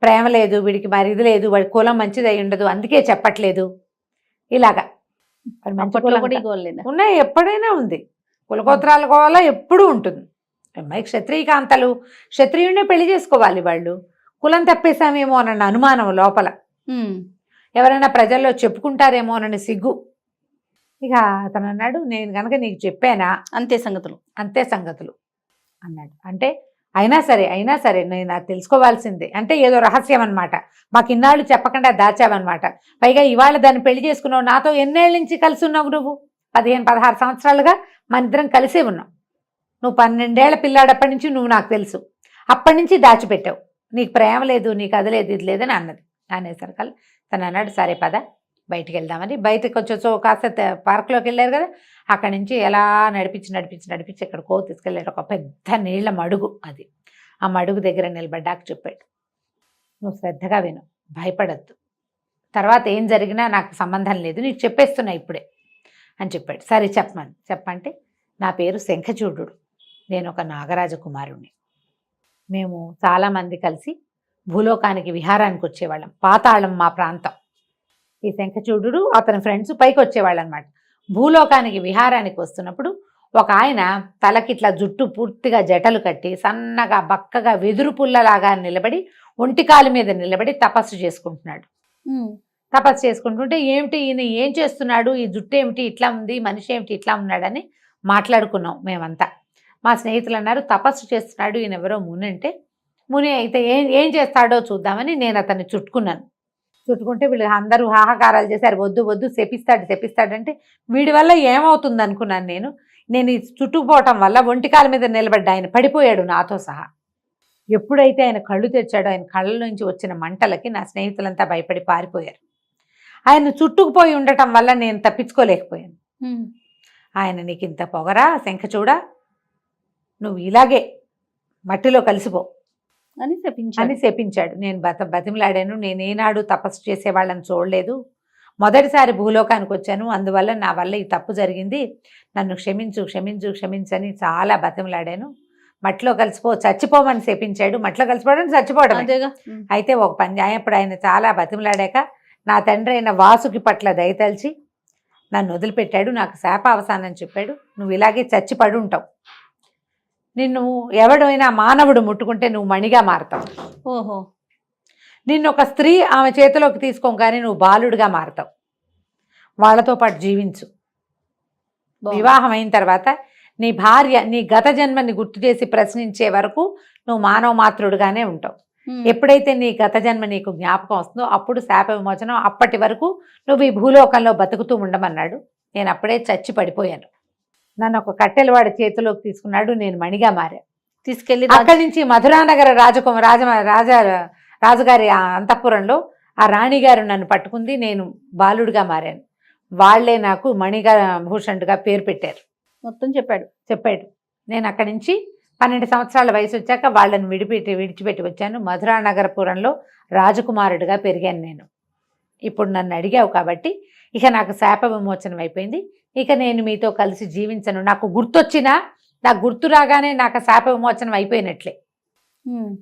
ప్రేమ లేదు వీడికి, మరి ఇది లేదు, వాడి కులం మంచిది అయి ఉండదు అందుకే చెప్పట్లేదు, ఇలాగా ఉన్నాయి, ఎప్పుడైనా ఉంది, కులగోత్రాల గోళ ఎప్పుడూ ఉంటుంది. అమ్మాయి క్షత్రియకాంతలు, క్షత్రియుడినే పెళ్లి చేసుకోవాలి, వాళ్ళు కులం తప్పేశామేమో అన్న అనుమానం లోపల, ఎవరైనా ప్రజల్లో చెప్పుకుంటారేమో అన్న సిగ్గు. ఇక అతను అన్నాడు, నేను కనుక నీకు చెప్పానా అంతే సంగతులు అన్నాడు. అంటే అయినా సరే నేను అది తెలుసుకోవాల్సిందే అంటే ఏదో రహస్యం అనమాట, మాకు ఇన్నాళ్ళు చెప్పకుండా దాచావన్నమాట, పైగా ఇవాళ దాన్ని పెళ్లి చేసుకున్నావు, నాతో ఎన్నేళ్ళ నుంచి కలిసి ఉన్నావు, నువ్వు 15-16 సంవత్సరాలుగా మన ఇద్దరం కలిసే ఉన్నావు, నువ్వు 12 ఏళ్ల పిల్లాడప్పటి నుంచి నువ్వు నాకు తెలుసు, అప్పటి నుంచి దాచిపెట్టావు, నీకు ప్రేమ లేదు, నీకు అది లేదు ఇది లేదని అన్నది. అనేసరికల్ తను అన్నాడు, సరే పద బయటికి వెళ్దామని. బయటకు వచ్చేసో కాస్త పార్క్లోకి వెళ్ళారు కదా, అక్కడి నుంచి ఎలా నడిపించి ఎక్కడికో తీసుకెళ్ళాడు. ఒక పెద్ద నీళ్ల మడుగు, అది ఆ మడుగు దగ్గర నిలబడ్డాక చెప్పాడు, నువ్వు శ్రద్ధగా విను, భయపడద్దు, తర్వాత ఏం జరిగినా నాకు సంబంధం లేదు, నీకు చెప్పేస్తున్నా ఇప్పుడే అని చెప్పాడు. సరే చెప్పంటే, నా పేరు శంఖచూడు, నేను ఒక నాగరాజ కుమారుణ్ణి, మేము చాలామంది కలిసి భూలోకానికి విహారానికి వచ్చేవాళ్ళం, పాతాళం మా ప్రాంతం. ఈ శంఖచూడు అతని ఫ్రెండ్స్ పైకి వచ్చేవాళ్ళు అనమాట. భూలోకానికి విహారానికి వస్తున్నప్పుడు ఒక ఆయన తలకిట్లా జుట్టు పూర్తిగా జటలు కట్టి సన్నగా బక్కగా వెదురు పుల్లలాగా నిలబడి ఒంటికాలు మీద నిలబడి తపస్సు చేసుకుంటున్నాడు. తపస్సు చేసుకుంటుంటే ఏమిటి ఈయన ఏం చేస్తున్నాడు, ఈ జుట్టు ఏమిటి ఇట్లా ఉంది, మనిషి ఏమిటి ఇట్లా ఉన్నాడని మాట్లాడుకున్నాం మేమంతా. మా స్నేహితులు అన్నారు, తపస్సు చేస్తున్నాడు ఈయన ఎవరో ముని అంటే, ముని అయితే ఏం చేస్తాడో చూద్దామని నేను అతన్ని చుట్టుకుంటే వీళ్ళు అందరూ హాహాకారాలు చేశారు, వద్దు శపిస్తాడంటే వీడి వల్ల ఏమవుతుంది అనుకున్నాను నేను. నేను ఈ చుట్టుకుపోవటం వల్ల ఒంటికాల మీద నిలబడ్డ ఆయన పడిపోయాడు నాతో సహా. ఎప్పుడైతే ఆయన కళ్ళు తెచ్చాడో ఆయన కళ్ళ నుంచి వచ్చిన మంటలకి నా స్నేహితులంతా భయపడి పారిపోయారు. ఆయన చుట్టుకుపోయి ఉండటం వల్ల నేను తప్పించుకోలేకపోయాను. ఆయన నీకు ఇంత పొగరా శంఖచూడా, నువ్వు ఇలాగే మట్టిలో కలిసిపో అని శపించాడు. నేను బతిమలాడాను. నేనేనాడు తపస్సు చేసే వాళ్ళని చూడలేదు, మొదటిసారి భూలోకానికి వచ్చాను, అందువల్ల నా వల్ల ఈ తప్పు జరిగింది, నన్ను క్షమించు క్షమించు క్షమించని చాలా బతిమలాడాను. మట్టిలో కలిసిపో, చచ్చిపోమని శపించాడు. మట్టిలో కలిసిపోవడం చచ్చిపోవడం. అయితే ఒక పని అప్పుడు ఆయన చాలా బతిమలాడాక నా తండ్రి అయిన వాసుకి పట్ల దయతలిచి నన్ను వదిలిపెట్టాడు. నాకు శాప అవసానం చెప్పాడు, నువ్వు ఇలాగే చచ్చిపడి ఉంటావు, నిన్ను ఎవడైనా మానవుడు ముట్టుకుంటే నువ్వు మణిగా మారతావు. ఓహో. నిన్ను ఒక స్త్రీ ఆమె చేతిలోకి తీసుకోగానే నువ్వు బాలుడిగా మారతావు, వాళ్ళతో పాటు జీవించు. వివాహం అయిన తర్వాత నీ భార్య నీ గత జన్మని గుర్తు చేసి ప్రశ్నించే వరకు నువ్వు మానవ మాత్రుడుగానే ఉంటావు. ఎప్పుడైతే నీ గత జన్మ నీకు జ్ఞాపకం వస్తుందో అప్పుడు శాప విమోచనం, అప్పటి వరకు నువ్వు ఈ భూలోకంలో బతుకుతూ ఉండమన్నాడు. నేను అప్పుడే చచ్చి పడిపోయాను. నన్ను ఒక కట్టెలవాడి చేతిలోకి తీసుకున్నాడు, నేను మణిగా మారా. తీసుకెళ్లి అక్కడి నుంచి మధురానగర రాజుగారి అంతఃపురంలో ఆ రాణిగారు నన్ను పట్టుకుంది, నేను బాలుడిగా మారాను. వాళ్లే నాకు మణిగా భూషణుడిగా పేరు పెట్టారు. మొత్తం చెప్పాడు. నేను అక్కడి నుంచి 12 సంవత్సరాల వయసు వచ్చాక వాళ్ళని విడిచిపెట్టి వచ్చాను. మధురానగరపురంలో రాజకుమారుడిగా పెరిగాను నేను. ఇప్పుడు నన్ను అడిగావు కాబట్టి ఇక నాకు శాప విమోచనం అయిపోయింది. ఇక నేను మీతో కలిసి జీవించను. నాకు గుర్తొచ్చినా, నాకు గుర్తు రాగానే నాకు శాప విమోచనం అయిపోయినట్లే.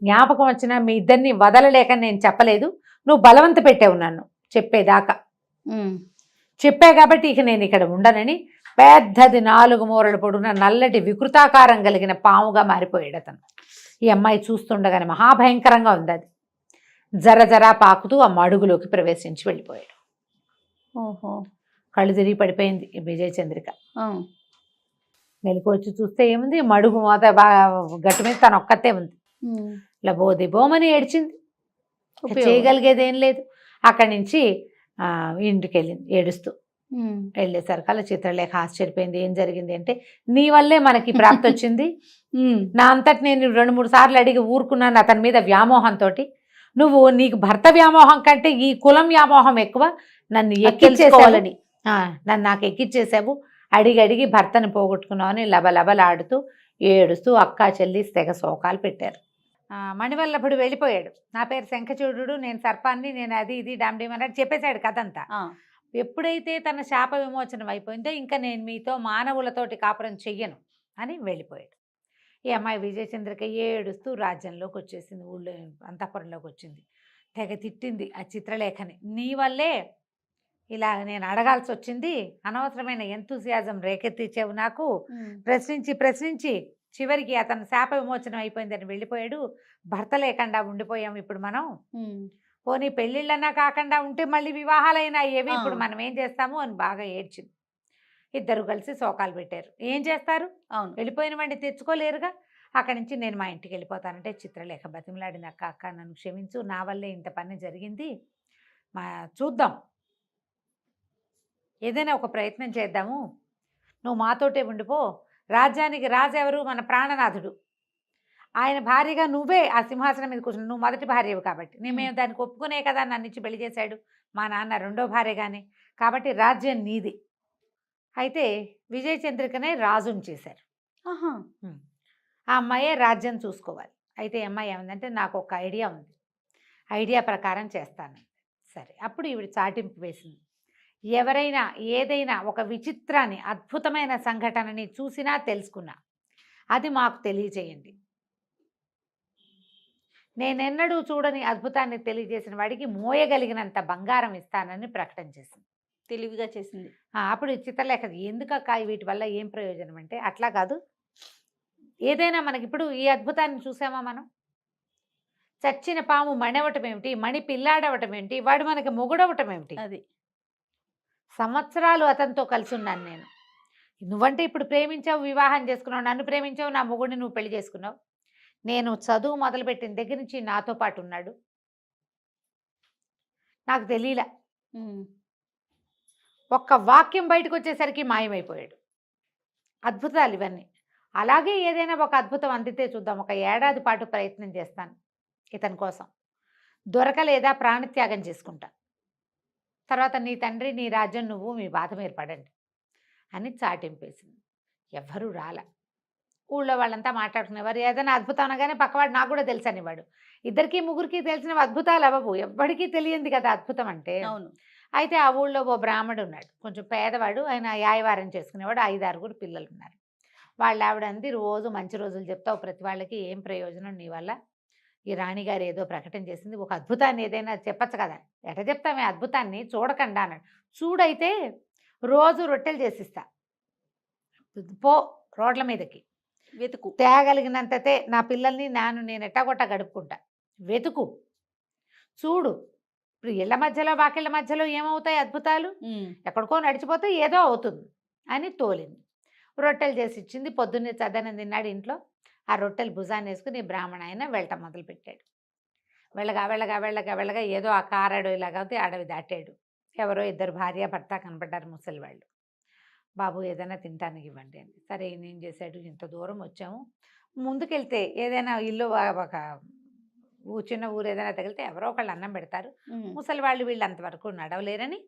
జ్ఞాపకం వచ్చినా మీ ఇద్దరిని వదలలేక నేను చెప్పలేదు, నువ్వు బలవంత పెట్టావు నన్ను చెప్పేదాకా. చెప్పా కాబట్టి ఇక నేను ఇక్కడ ఉండనని పెద్దది 4 మూరలు పొడుగున నల్లటి వికృతాకారం కలిగిన పాముగా మారిపోయాడు అతను. ఈ అమ్మాయి చూస్తుండగానే మహాభయంకరంగా ఉంది. అది జర పాకుతూ ఆ మడుగులోకి ప్రవేశించి వెళ్ళిపోయాడు. ఓహో. కళ్ళు తిరిగి పడిపోయింది విజయచంద్రిక. మెలకు వచ్చి చూస్తే ఏముంది, మడుగు మోత గట్టు మీద తను ఒక్కతే ఉంది. లబోదిబోమని ఏడ్చింది, చేయగలిగేది ఏం లేదు. అక్కడి నుంచి ఇంటికి వెళ్ళింది ఏడుస్తూ. వెళ్ళేసరికల్లా చిత్రలేఖ ఆశ్చర్యపోయింది. ఏం జరిగింది అంటే, నీ వల్లే మనకి ప్రాప్తి వచ్చింది. నా అంతటి నేను 2-3 సార్లు అడిగి ఊరుకున్నాను అతని మీద వ్యామోహంతో. నువ్వు నీకు భర్త వ్యామోహం కంటే ఈ కులం వ్యామోహం ఎక్కువ, నన్ను ఎక్కించేసుకోవాలని నాకు ఎక్కిచ్చేసావు. అడిగి భర్తను పోగొట్టుకున్నావు అని లబలబలాడుతూ ఏడుస్తూ అక్కా చెల్లి తెగ శోకాలు పెట్టారు. మణివల్లభుడు వెళ్ళిపోయాడు. నా పేరు శంఖచూడు, నేను సర్పాన్ని, నేను అది ఇది డామ్డీమ్ అన్నట్టు చెప్పేశాడు కథంతా. ఎప్పుడైతే తన శాప విమోచనం అయిపోయిందో ఇంకా నేను మీతో మానవులతోటి కాపురం చెయ్యను అని వెళ్ళిపోయాడు. ఈ అమ్మాయి విజయచంద్రిక ఏడుస్తూ రాజ్యంలోకి వచ్చేసింది, ఊళ్ళో అంతఃపురంలోకి వచ్చింది. తెగ తిట్టింది ఆ చిత్రలేఖని. నీ వల్లే ఇలా నేను అడగాల్సి వచ్చింది, అనవసరమైన ఎంతూసియాజం రేకెత్తించావు నాకు, ప్రశ్నించి చివరికి అతను శాప విమోచనం అయిపోయిందని వెళ్ళిపోయాడు. భర్త లేకుండా ఉండిపోయాం ఇప్పుడు మనం, పోనీ పెళ్ళిళ్ళన్నా కాకుండా ఉంటే మళ్ళీ వివాహాలైనా ఏవి, ఇప్పుడు మనం ఏం చేస్తాము అని బాగా ఏడ్చింది. ఇద్దరు కలిసి శోకాలు పెట్టారు. ఏం చేస్తారు, వెళ్ళిపోయిన వాడిని తెచ్చుకోలేరుగా. అక్కడి నుంచి నేను మా ఇంటికి వెళ్ళిపోతానంటే చిత్రలేఖ బతిమలాడిన అక్క నన్ను క్షమించు, నా వల్లే ఇంత పని జరిగింది, చూద్దాం ఏదైనా ఒక ప్రయత్నం చేద్దాము, నువ్వు మాతోటే ఉండిపో, రాజ్యానికి రాజు ఎవరు, మన ప్రాణనాథుడు, ఆయన భార్యగా నువ్వే ఆ సింహాసనం మీద కూర్చుని, నువ్వు మొదటి భార్యవు కాబట్టి మేము దానికి ఒప్పుకునే కదా నన్ను ఇచ్చి పెళ్లి చేశాడు మా నాన్న, రెండో భార్యగానే, కాబట్టి రాజ్యం నీది. అయితే విజయచంద్రికనే రాజుని చేశారు. ఆ అమ్మాయే రాజ్యం చూసుకోవాలి. అయితే అమ్మాయి ఏమందంటే, నాకు ఒక ఐడియా ఉంది, ఐడియా ప్రకారం చేస్తాను. సరే, అప్పుడు ఈవిడ చాటింపు వేసింది. ఎవరైనా ఏదైనా ఒక విచిత్రాన్ని, అద్భుతమైన సంఘటనని చూసినా తెలుసుకున్నా అది మాకు తెలియచేయండి. నేనెన్నడూ చూడని అద్భుతాన్ని తెలియజేసిన వాడికి మోయగలిగినంత బంగారం ఇస్తానని ప్రకటన చేసింది. తెలివిగా చేసింది. అప్పుడు చిత్రలేఖ ఎందుకక్క వీటి వల్ల ఏం ప్రయోజనం అంటే, అట్లా కాదు, ఏదైనా మనకి ఇప్పుడు ఈ అద్భుతాన్ని చూసామా మనం, చచ్చిన పాము మణవటం ఏమిటి, మణి పిల్లాడవటం ఏమిటి, వాడు మనకి మొగుడవటం ఏమిటి, అది సంవత్సరాలు అతనితో కలిసి ఉన్నాను నేను. నువ్వంటే ఇప్పుడు ప్రేమించావు, వివాహం చేసుకున్నావు, నన్ను ప్రేమించావు, నా మొగుడిని నువ్వు పెళ్లి చేసుకున్నావు. నేను చదువు మొదలుపెట్టిన దగ్గర నుంచి నాతో పాటు ఉన్నాడు, నాకు తెలియలా. ఒక్క వాక్యం బయటకు వచ్చేసరికి మాయమైపోయాడు. అద్భుతాలు ఇవన్నీ. అలాగే ఏదైనా ఒక అద్భుతం అందితే చూద్దాం. ఒక ఏడాది పాటు ప్రయత్నం చేస్తాను ఇతని కోసం. దొరకలేదా ప్రాణత్యాగం చేసుకుంటా. తర్వాత నీ తండ్రి నీ రాజ్యం నువ్వు మీ బాధ మీరు పడండి అని చాటింపేసింది. ఎవ్వరూ రాల. ఊళ్ళో వాళ్ళంతా మాట్లాడుకునేవారు. ఏదైనా అద్భుతం అనగానే పక్కవాడు నాకు కూడా తెలుసు అనేవాడు. ఇద్దరికి ముగ్గురికి తెలిసినవి అద్భుతాలు అవ్వవు. ఎవ్వడికి తెలియంది కదా అద్భుతం అంటే. అవును. అయితే ఆ ఊళ్ళో ఓ బ్రాహ్మడు ఉన్నాడు. కొంచెం పేదవాడు. ఆయన యాయవారం చేసుకునేవాడు. 5, 6 పిల్లలు ఉన్నారు. వాళ్ళ ఆవిడ అంది, రోజు మంచి రోజులు చెప్తావు ప్రతి వాళ్ళకి, ఏం ప్రయోజనం నీ వల్ల? ఈ రాణిగారు ఏదో ప్రకటన చేసింది, ఒక అద్భుతాన్ని ఏదైనా చెప్పచ్చు కదా. ఎట చెప్తామే అద్భుతాన్ని, చూడకండా అన్నాడు. చూడైతే రోజు రొట్టెలు చేసిస్తా, పో రోడ్ల మీదకి వెతుకు. తేగలిగినంతతే నా పిల్లల్ని నేను ఎట్టాగొట్ట గడుపుకుంటా, వెతుకు, చూడు. ఇప్పుడు ఇళ్ళ మధ్యలో వాకిళ్ళ మధ్యలో ఏమవుతాయి అద్భుతాలు? ఎక్కడికో నడిచిపోతే ఏదో అవుతుంది అని తోలింది. రొట్టెలు చేసి ఇచ్చింది. పొద్దున్నే చద్దనం తిన్నాడు ఇంట్లో. ఆ రొట్టెలు భుజాన్ని వేసుకుని బ్రాహ్మణ ఆయన వెళ్ళటం మొదలుపెట్టాడు. వెళ్ళగా వెళ్ళగా వెళ్ళగా వెళ్ళగా ఏదో ఆ కారడవిలాగా అడవి దాటాడు. ఎవరో 2 భార్య భర్త కనపడ్డారు, ముసలి వాళ్ళు. బాబు ఏదైనా తినటానికి ఇవ్వండి అని. సరే ఈయన ఏం చేశాడు, ఇంత దూరం వచ్చాము, ముందుకెళ్తే ఏదైనా ఇల్లు ఒక చిన్న ఊరు ఏదైనా తగిలితే ఎవరో ఒకళ్ళు అన్నం పెడతారు. ముసలి వాళ్ళు వీళ్ళు అంతవరకు నడవలేరని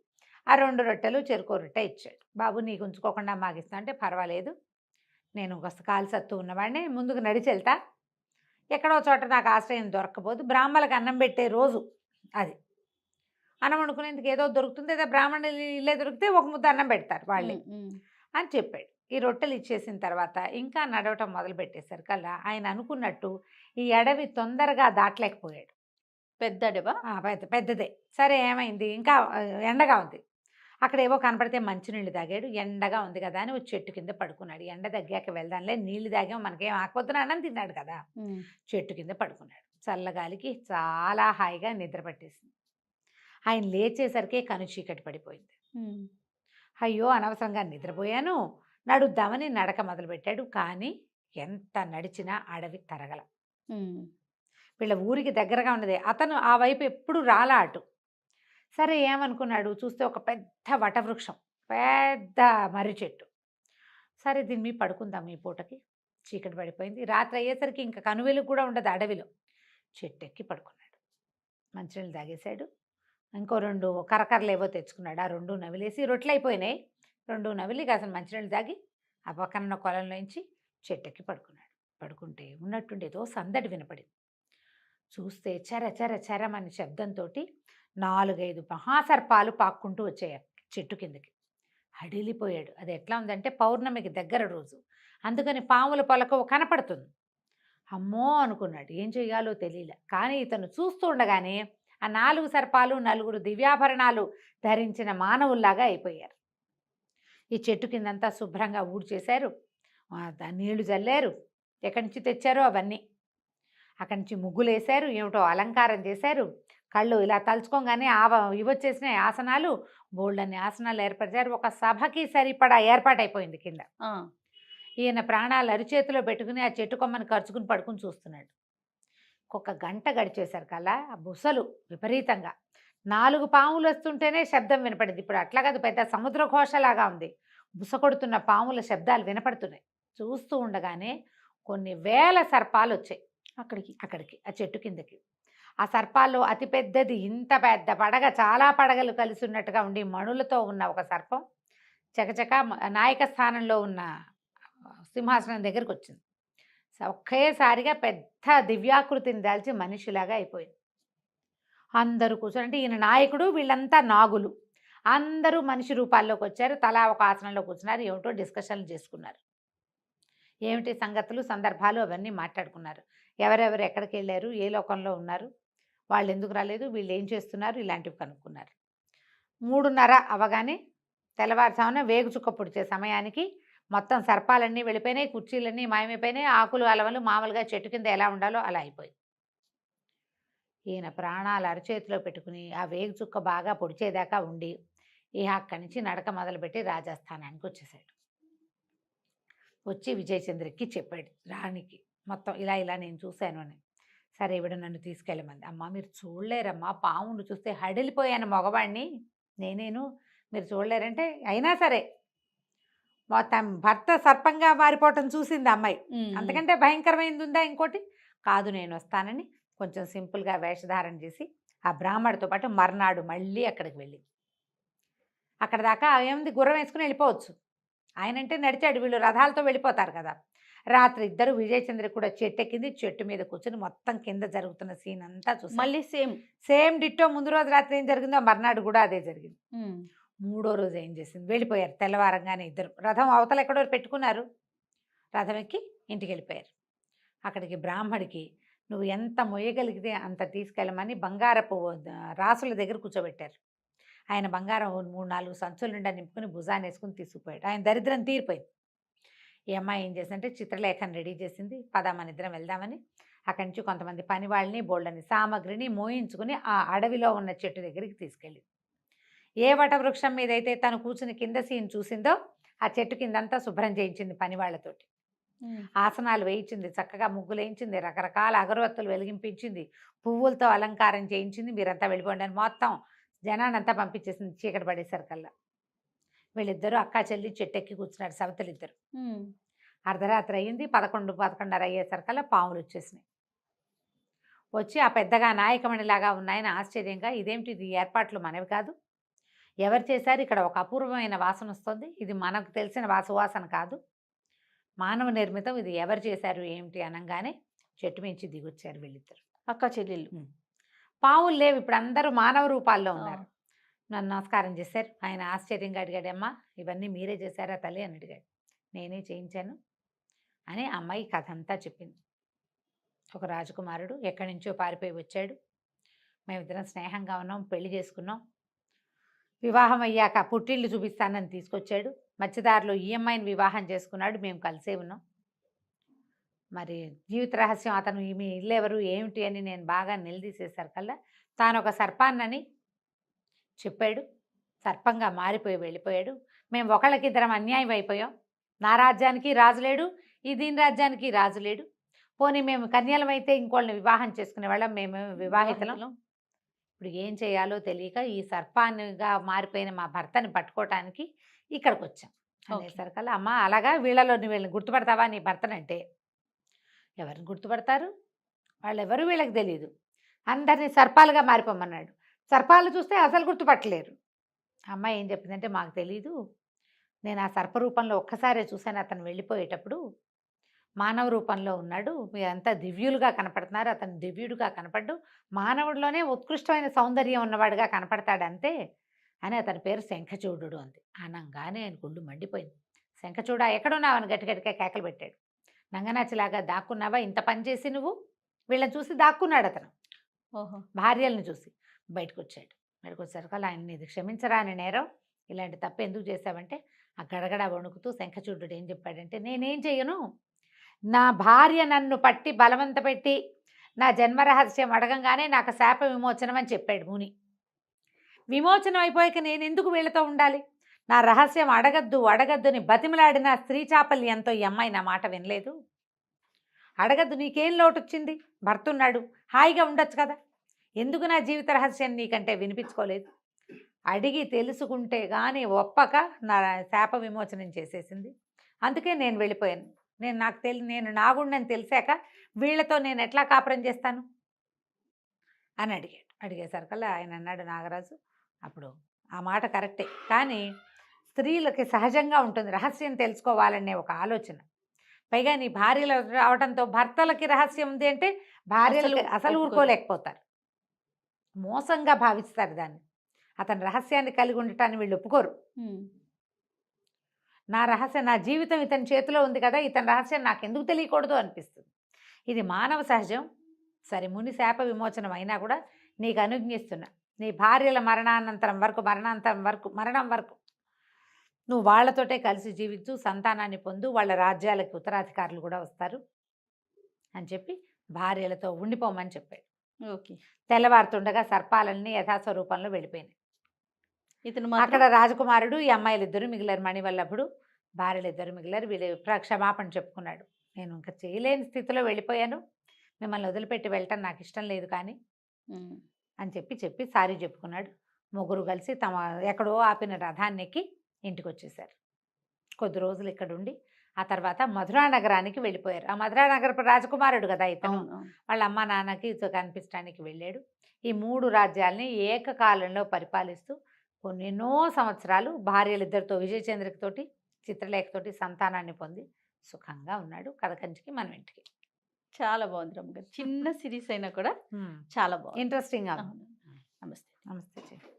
ఆ 2 రొట్టెలు చెరుకో రొట్టె ఇచ్చాడు. బాబు నీకు ఉంచుకోకుండా మాకు ఇస్తా అంటే, పర్వాలేదు, నేను కాలు సత్తు ఉన్నవాడిని, ముందుకు నడిచి వెళ్తా, ఎక్కడో చోట నాకు ఆశ్రయం దొరకపోదు, బ్రాహ్మణులకు అన్నం పెట్టే రోజు అది, అన్నం వండుకునేందుకు ఏదో దొరుకుతుంది, ఏదో బ్రాహ్మణులు ఇల్లే దొరికితే ఒక ముద్ద అన్నం పెడతారు వాళ్ళే అని చెప్పాడు. ఈ రొట్టెలు ఇచ్చేసిన తర్వాత ఇంకా నడవటం మొదలు పెట్టేసరికల్లా ఆయన అనుకున్నట్టు ఈ అడవి తొందరగా దాటలేకపోయాడు. పెద్ద అడవా? పెద్దదే. సరే ఏమైంది, ఇంకా ఎండగా ఉంది. అక్కడ ఏవో కనపడితే మంచినీళ్ళు తాగాడు. ఎండగా ఉంది కదా అని ఒక చెట్టు కింద పడుకున్నాడు. ఎండ తగ్గాక వెళ్దాంలే, నీళ్లు తాగాం, మనకేం ఆకపోతున్నా అన్నం తిన్నాడు కదా. చెట్టు కింద పడుకున్నాడు. చల్లగాలికి చాలా హాయిగా నిద్ర పట్టేసింది. ఆయన లేచేసరికి కను చీకటి పడిపోయింది. అయ్యో అనవసరంగా నిద్రపోయాను, నడుద్దామని నడక మొదలుపెట్టాడు. కానీ ఎంత నడిచినా అడవి తరగల. వీళ్ళ ఊరికి దగ్గరగా ఉన్నదే, అతను ఆ వైపు ఎప్పుడు రాలా అటు. సరే ఏమనుకున్నాడు, చూస్తే ఒక పెద్ద వటవృక్షం, పెద్ద మర్రి చెట్టు. సరే దీని మీద పడుకుందాం, ఈ పూటకి చీకటి పడిపోయింది, రాత్రి అయ్యేసరికి ఇంకా కనువెలు కూడా ఉండదు అడవిలో. చెట్టు ఎక్కి పడుకున్నాడు. మంచినీళ్ళు తాగేశాడు. ఇంకో 2 కరకరలు ఏవో తెచ్చుకున్నాడు. ఆ 2 నవిలేసి, రొట్టెలు అయిపోయినాయి, 2 నవిలి కాసిన మంచినీళ్ళు తాగి ఆ పక్కన కొలంలోంచి చెట్టెక్కి పడుకున్నాడు. పడుకుంటే ఉన్నట్టుండి ఏదో సందడి వినపడింది. చూస్తే చెర చెర చెరమని శబ్దంతో 4-5 మహాసర్పాలు పాక్కుంటూ వచ్చాయి చెట్టు కిందకి. హడిలిపోయాడు. అది ఎట్లా ఉందంటే పౌర్ణమికి దగ్గర రోజు, అందుకని పాముల పొలకు కనపడుతుంది. అమ్మో అనుకున్నాడు, ఏం చేయాలో తెలియలే. కానీ ఇతను చూస్తూ ఉండగానే ఆ 4 సర్పాలు 4 దివ్యాభరణాలు ధరించిన మానవుల్లాగా అయిపోయారు. ఈ చెట్టు కిందంతా శుభ్రంగా ఊడ్చేశారు, నీళ్లు జల్లారు, ఎక్కడి నుంచి తెచ్చారో అవన్నీ, అక్కడి నుంచి ముగ్గులు వేశారు, ఏమిటో అలంకారం చేశారు. కళ్ళు ఇలా తలుచుకోగానే ఇవొచ్చేసినాయి ఆసనాలు, బోల్డన్ని ఆసనాలు ఏర్పరిచారు. ఒక సభకి సరిపడా ఏర్పాటైపోయింది కింద. ఈయన ప్రాణాలు అరిచేతిలో పెట్టుకుని ఆ చెట్టు కొమ్మని ఖర్చుకుని పడుకుని చూస్తున్నాడు. ఒక గంట గడిచేసరికి అలా ఆ బుసలు విపరీతంగా 4 పాములు వస్తుంటేనే శబ్దం వినపడింది. ఇప్పుడు అట్లా కాదు, పెద్ద సముద్ర ఘోషలాగా ఉంది. బుస కొడుతున్న పాముల శబ్దాలు వినపడుతున్నాయి. చూస్తూ ఉండగానే కొన్ని వేల సర్పాలు వచ్చాయి అక్కడికి ఆ చెట్టు కిందకి. ఆ సర్పాల్లో అతిపెద్దది, ఇంత పెద్ద పడగ, చాలా పడగలు కలిసి ఉన్నట్టుగా ఉండి మణులతో ఉన్న ఒక సర్పం చకచక నాయక స్థానంలో ఉన్న సింహాసనం దగ్గరికి వచ్చింది. ఒకేసారిగా పెద్ద దివ్యాకృతిని దాల్చి మనిషిలాగా అయిపోయింది. అందరూ కూర్చొని, అంటే ఈయన నాయకుడు, వీళ్ళంతా నాగులు, అందరూ మనిషి రూపాల్లోకి వచ్చారు. తలా ఒక ఆసనంలో కూర్చున్నారు. ఏమిటో డిస్కషన్లు చేసుకున్నారు. ఏమిటి సంగతులు సందర్భాలు అవన్నీ మాట్లాడుకున్నారు. ఎవరెవరు ఎక్కడికి వెళ్ళారు, ఏ లోకంలో ఉన్నారు, వాళ్ళు ఎందుకు రాలేదు, వీళ్ళు ఏం చేస్తున్నారు, ఇలాంటివి కనుక్కున్నారు. 3:30 అవగానే తెల్లవారుజామున వేగు చుక్క పొడిచే సమయానికి మొత్తం సర్పాలన్నీ వెళ్ళిపోయినాయి, కుర్చీలన్నీ మాయమైపోయినాయి, ఆకులు అలవలు మామూలుగా చెట్టు కింద ఎలా ఉండాలో అలా అయిపోయింది. ఈయన ప్రాణాలు అరచేతిలో పెట్టుకుని ఆ వేగు చుక్క బాగా పొడిచేదాకా ఉండి అక్కడి నుంచి నడక మొదలుపెట్టి రాజస్థానానికి వచ్చేసాడు. వచ్చి విజయచంద్రకి చెప్పాడు, రాణికి మొత్తం ఇలా ఇలా నేను చూశాను అని. సరే ఇవిడ నన్ను తీసుకెళ్ళమంది. అమ్మ మీరు చూడలేరమ్మా, పామును చూస్తే హడిలిపోయాను, మగవాడిని నేనేను, మీరు చూడలేరంటే, అయినా సరే మొత్తం భర్త సర్పంగా మారిపోవటం చూసింది ఆ అమ్మాయి. అంతకంటే భయంకరమైనది ఉందా ఇంకోటి? కాదు నేను వస్తానని కొంచెం సింపుల్గా వేషధారణ చేసి ఆ బ్రాహ్మడితో పాటు మర్నాడు మళ్ళీ అక్కడికి వెళ్ళి అక్కడ దాకా ఏముంది, గుర్రం వేసుకుని వెళ్ళిపోవచ్చు. ఆయనంటే నడిచాడు, వీళ్ళు రథాలతో వెళ్ళిపోతారు కదా. రాత్రి ఇద్దరు విజయచంద్ర కూడా చెట్టు ఎక్కింది, చెట్టు మీద కూర్చొని మొత్తం కింద జరుగుతున్న సీన్ అంతా చూసి మళ్ళీ సేమ్ డిట్టో ముందు రోజు రాత్రి ఏం జరిగిందో మర్నాడు కూడా అదే జరిగింది. మూడో రోజు ఏం చేసింది, వెళ్ళిపోయారు తెల్లవారంగానే ఇద్దరు. రథం అవతల ఎక్కడో పెట్టుకున్నారు, రథం ఎక్కి ఇంటికి వెళ్ళిపోయారు. అక్కడికి బ్రాహ్మడికి నువ్వు ఎంత మొయ్యగలిగితే అంత తీసుకెళ్ళమని బంగారపు రాసుల దగ్గర కూర్చోబెట్టారు. ఆయన బంగారం 3-4 సంచుల నిండా నింపుకుని భుజాన్ని వేసుకుని తీసుకుపోయాడు. ఆయన దరిద్రం తీరిపోయింది. ఈ అమ్మాయి ఏం చేసిందంటే చిత్రలేఖను రెడీ చేసింది, పద మన ఇద్దరం వెళ్దామని. అక్కడి నుంచి కొంతమంది పని వాళ్ళని బోళ్ళని సామగ్రిని మోయించుకుని ఆ అడవిలో ఉన్న చెట్టు దగ్గరికి తీసుకెళ్ళింది. ఏ వటవృక్షం మీద అయితే తను కూర్చుని కింద సీన్ చూసిందో ఆ చెట్టు కిందంతా శుభ్రం చేయించింది పని వాళ్ళతోటి. ఆసనాలు వేయించింది, చక్కగా ముగ్గులు వేయించింది, రకరకాల అగరవత్తులు వెలిగింపించింది, పువ్వులతో అలంకారం చేయించింది. మీరంతా వెళ్ళిపోండి అని మొత్తం జనానంతా పంపించేసింది. చీకటి పడేసరికల్లా వీళ్ళిద్దరూ అక్కా చెల్లి చెట్టెక్కి కూర్చున్నారు, సవతలిద్దరు. అర్ధరాత్రి అయ్యింది, 11-11:30 అయ్యేసరికల్లా పాములు వచ్చేసినాయి. వచ్చి ఆ పెద్దగా నాయకమణిలాగా ఉన్నాయని ఆశ్చర్యంగా, ఇదేమిటి, ఇది ఏర్పాట్లు మనవి కాదు, ఎవరు చేశారు, ఇక్కడ ఒక అపూర్వమైన వాసన వస్తుంది, ఇది మనకు తెలిసిన వాసన కాదు, మానవ నిర్మితం, ఇది ఎవరు చేశారు ఏమిటి అనగానే చెట్టు మించి దిగొచ్చారు వీళ్ళిద్దరు అక్క చెల్లెళ్ళు. పావులు లేవు, ఇప్పుడు అందరూ మానవ రూపాల్లో ఉన్నారు. నన్ను నమస్కారం చేశారు. ఆయన ఆశ్చర్యంగా అడిగాడు, అమ్మా ఇవన్నీ మీరే చేశారా తల్లి అని అడిగాడు. నేనే చేయించాను అని అమ్మాయి కథ అంతా చెప్పింది. ఒక రాజకుమారుడు ఎక్కడి నుంచో పారిపోయి వచ్చాడు, మేమిద్దరం స్నేహంగా ఉన్నాం, పెళ్లి చేసుకున్నాం, వివాహం అయ్యాక పుట్టిళ్ళు చూపిస్తానని తీసుకొచ్చాడు, మధ్యదారిలో ఈ అమ్మాయిని వివాహం చేసుకున్నాడు, మేము కలిసే ఉన్నాం. మరి జీవిత రహస్యం అతను మీ ఇల్లు ఎవరు ఏమిటి అని నేను బాగా నిలదీసేసరికల్లా తాను ఒక సర్పాన్నని చెప్పాడు, సర్పంగా మారిపోయి వెళ్ళిపోయాడు. మేము ఒకళ్ళకిద్దరం అన్యాయం అయిపోయాం, నా రాజ్యానికి రాజు లేడు, ఈ దీని రాజ్యానికి రాజు లేడు, పోనీ మేము కన్యలమైతే ఇంకోళ్ళని వివాహం చేసుకునే వాళ్ళం, మేము వివాహితలం, ఇప్పుడు ఏం చేయాలో తెలియక ఈ సర్పాన్నిగా మారిపోయిన మా భర్తని పట్టుకోవటానికి ఇక్కడికి వచ్చాం అనేసరికల్లా, అమ్మ అలాగా వీళ్ళలో వీళ్ళని గుర్తుపడతావా నీ భర్తనంటే? ఎవరిని గుర్తుపడతారు, వాళ్ళెవరు వీళ్ళకి తెలియదు, అందరినీ సర్పాలుగా మారిపోమన్నాడు. సర్పాలు చూస్తే అసలు గుర్తుపట్టలేరు. అమ్మాయి ఏం చెప్పిందంటే, మాకు తెలీదు, నేను ఆ సర్పరూపంలో ఒక్కసారే చూశాను, అతను వెళ్ళిపోయేటప్పుడు మానవ రూపంలో ఉన్నాడు, మీరంతా దివ్యులుగా కనపడుతున్నారు, అతను దివ్యుడుగా కనపడ్డు, మానవుడిలోనే ఉత్కృష్టమైన సౌందర్యం ఉన్నవాడుగా కనపడతాడంతే అని అతని పేరు శంఖచూడు అంది. అనగానే ఆయన గుండు మండిపోయింది. శంఖచూడ ఎక్కడున్నావు అని గట్టిగట్టిగా కేకలు పెట్టాడు. నంగనాచిలాగా దాక్కున్నావా, ఇంత పని చేసి నువ్వు? వీళ్ళని చూసి దాక్కున్నాడు అతను. ఓహో, భార్యలను చూసి బయటకు వచ్చాడు. బయటకు వచ్చేసరికి ఆయన ఇది క్షమించరా అని నేరం, ఇలాంటి తప్పు ఎందుకు చేశావంటే, ఆ గడగడ వణుకుతూ శంఖచూడు ఏం చెప్పాడంటే, నేనేం చెయ్యను, నా భార్య నన్ను పట్టి బలవంత పెట్టి నా జన్మరహస్యం అడగంగానే నాకు శాప విమోచనం అని చెప్పాడు ముని. విమోచనం అయిపోయాక నేను ఎందుకు వీళ్ళతో ఉండాలి, నా రహస్యం అడగద్దుని బతిమలాడిన స్త్రీ చాపల్యంతో ఈ అమ్మాయి నా మాట వినలేదు. అడగద్దు, నీకేం లోటు వచ్చింది, భర్త ఉన్నాడు, హాయిగా ఉండొచ్చు కదా, ఎందుకు నా జీవిత రహస్యం నీకంటే వినిపించుకోలేదు, అడిగి తెలుసుకుంటే కానీ ఒప్పక నా శాప విమోచనం చేసేసింది, అందుకే నేను వెళ్ళిపోయాను. నేను నాగుండని తెలిసాక వీళ్ళతో నేను ఎట్లా కాపురం చేస్తాను అని అడిగాడు. అడిగేసరికల్లా ఆయన అన్నాడు, నాగరాజు అప్పుడు ఆ మాట కరెక్టే, కానీ స్త్రీలకి సహజంగా ఉంటుంది రహస్యం తెలుసుకోవాలనే ఒక ఆలోచన, పైగా నీ భార్యలు రావడంతో భర్తలకి రహస్యం ఉంది అంటే భార్యలు అసలు ఊరుకోలేకపోతారు, మోసంగా భావిస్తారు దాన్ని, అతని రహస్యాన్ని కలిగి ఉండటాన్ని వీళ్ళు ఒప్పుకోరు. నా రహస్యం, నా జీవితం ఇతని చేతిలో ఉంది కదా, ఇతని రహస్యం నాకు ఎందుకు తెలియకూడదు అనిపిస్తుంది. ఇది మానవ సహజం. సరే, ముని శాప విమోచనం అయినా కూడా నీకు అనుజ్ఞిస్తున్నా, నీ భార్యల మరణం వరకు నువ్వు వాళ్ళతోటే కలిసి జీవించు, సంతానాన్ని పొందు, వాళ్ళ రాజ్యాలకి ఉత్తరాధికారులు కూడా వస్తారు అని చెప్పి భార్యలతో ఉండిపోమని చెప్పాడు. ఓకే. తెల్లవారుతుండగా సర్పాలన్నీ యథాస్వరూపంలో వెళ్ళిపోయినాయి. అక్కడ రాజకుమారుడు, ఈ అమ్మాయిలు ఇద్దరు మిగిలారు, మణివల్లభుడు, భార్యలు ఇద్దరు మిగిలారు. వీళ్ళు క్షమాపణ చెప్పుకున్నాడు, నేను ఇంకా చేయలేని స్థితిలో వెళ్ళిపోయాను, మిమ్మల్ని వదిలిపెట్టి వెళ్ళటం నాకు ఇష్టం లేదు కానీ అని చెప్పి సారీ చెప్పుకున్నాడు. ముగ్గురు కలిసి తమ ఎక్కడో ఆపిన రథాన్ని ఎక్కి ఇంటికి వచ్చేసారు. కొద్ది రోజులు ఇక్కడ ఉండి ఆ తర్వాత మధురా నగరానికి వెళ్ళిపోయారు. ఆ మధురా నగరపు రాజకుమారుడు కదా ఇతను. అవును అవును. వాళ్ళ అమ్మ నాన్నకి ఇతను కనిపించడానికి వెళ్ళాడు. ఈ 3 రాజ్యాల్ని ఏకకాలంలో పరిపాలిస్తూ ఎన్నో సంవత్సరాలు భార్యలిద్దరితో విజయచంద్రికతోటి చిత్రలేఖతోటి సంతానాన్ని పొంది సుఖంగా ఉన్నాడు. కథ కంచికి మనం ఇంటికి. చాలా బాగుంది రమ్య గారు. చిన్న సిరీస్ అయినా కూడా చాలా బాగుంది. ఇంట్రెస్టింగ్ గా ఉంది. అవును. నమస్తే. నమస్తే చెల్లి.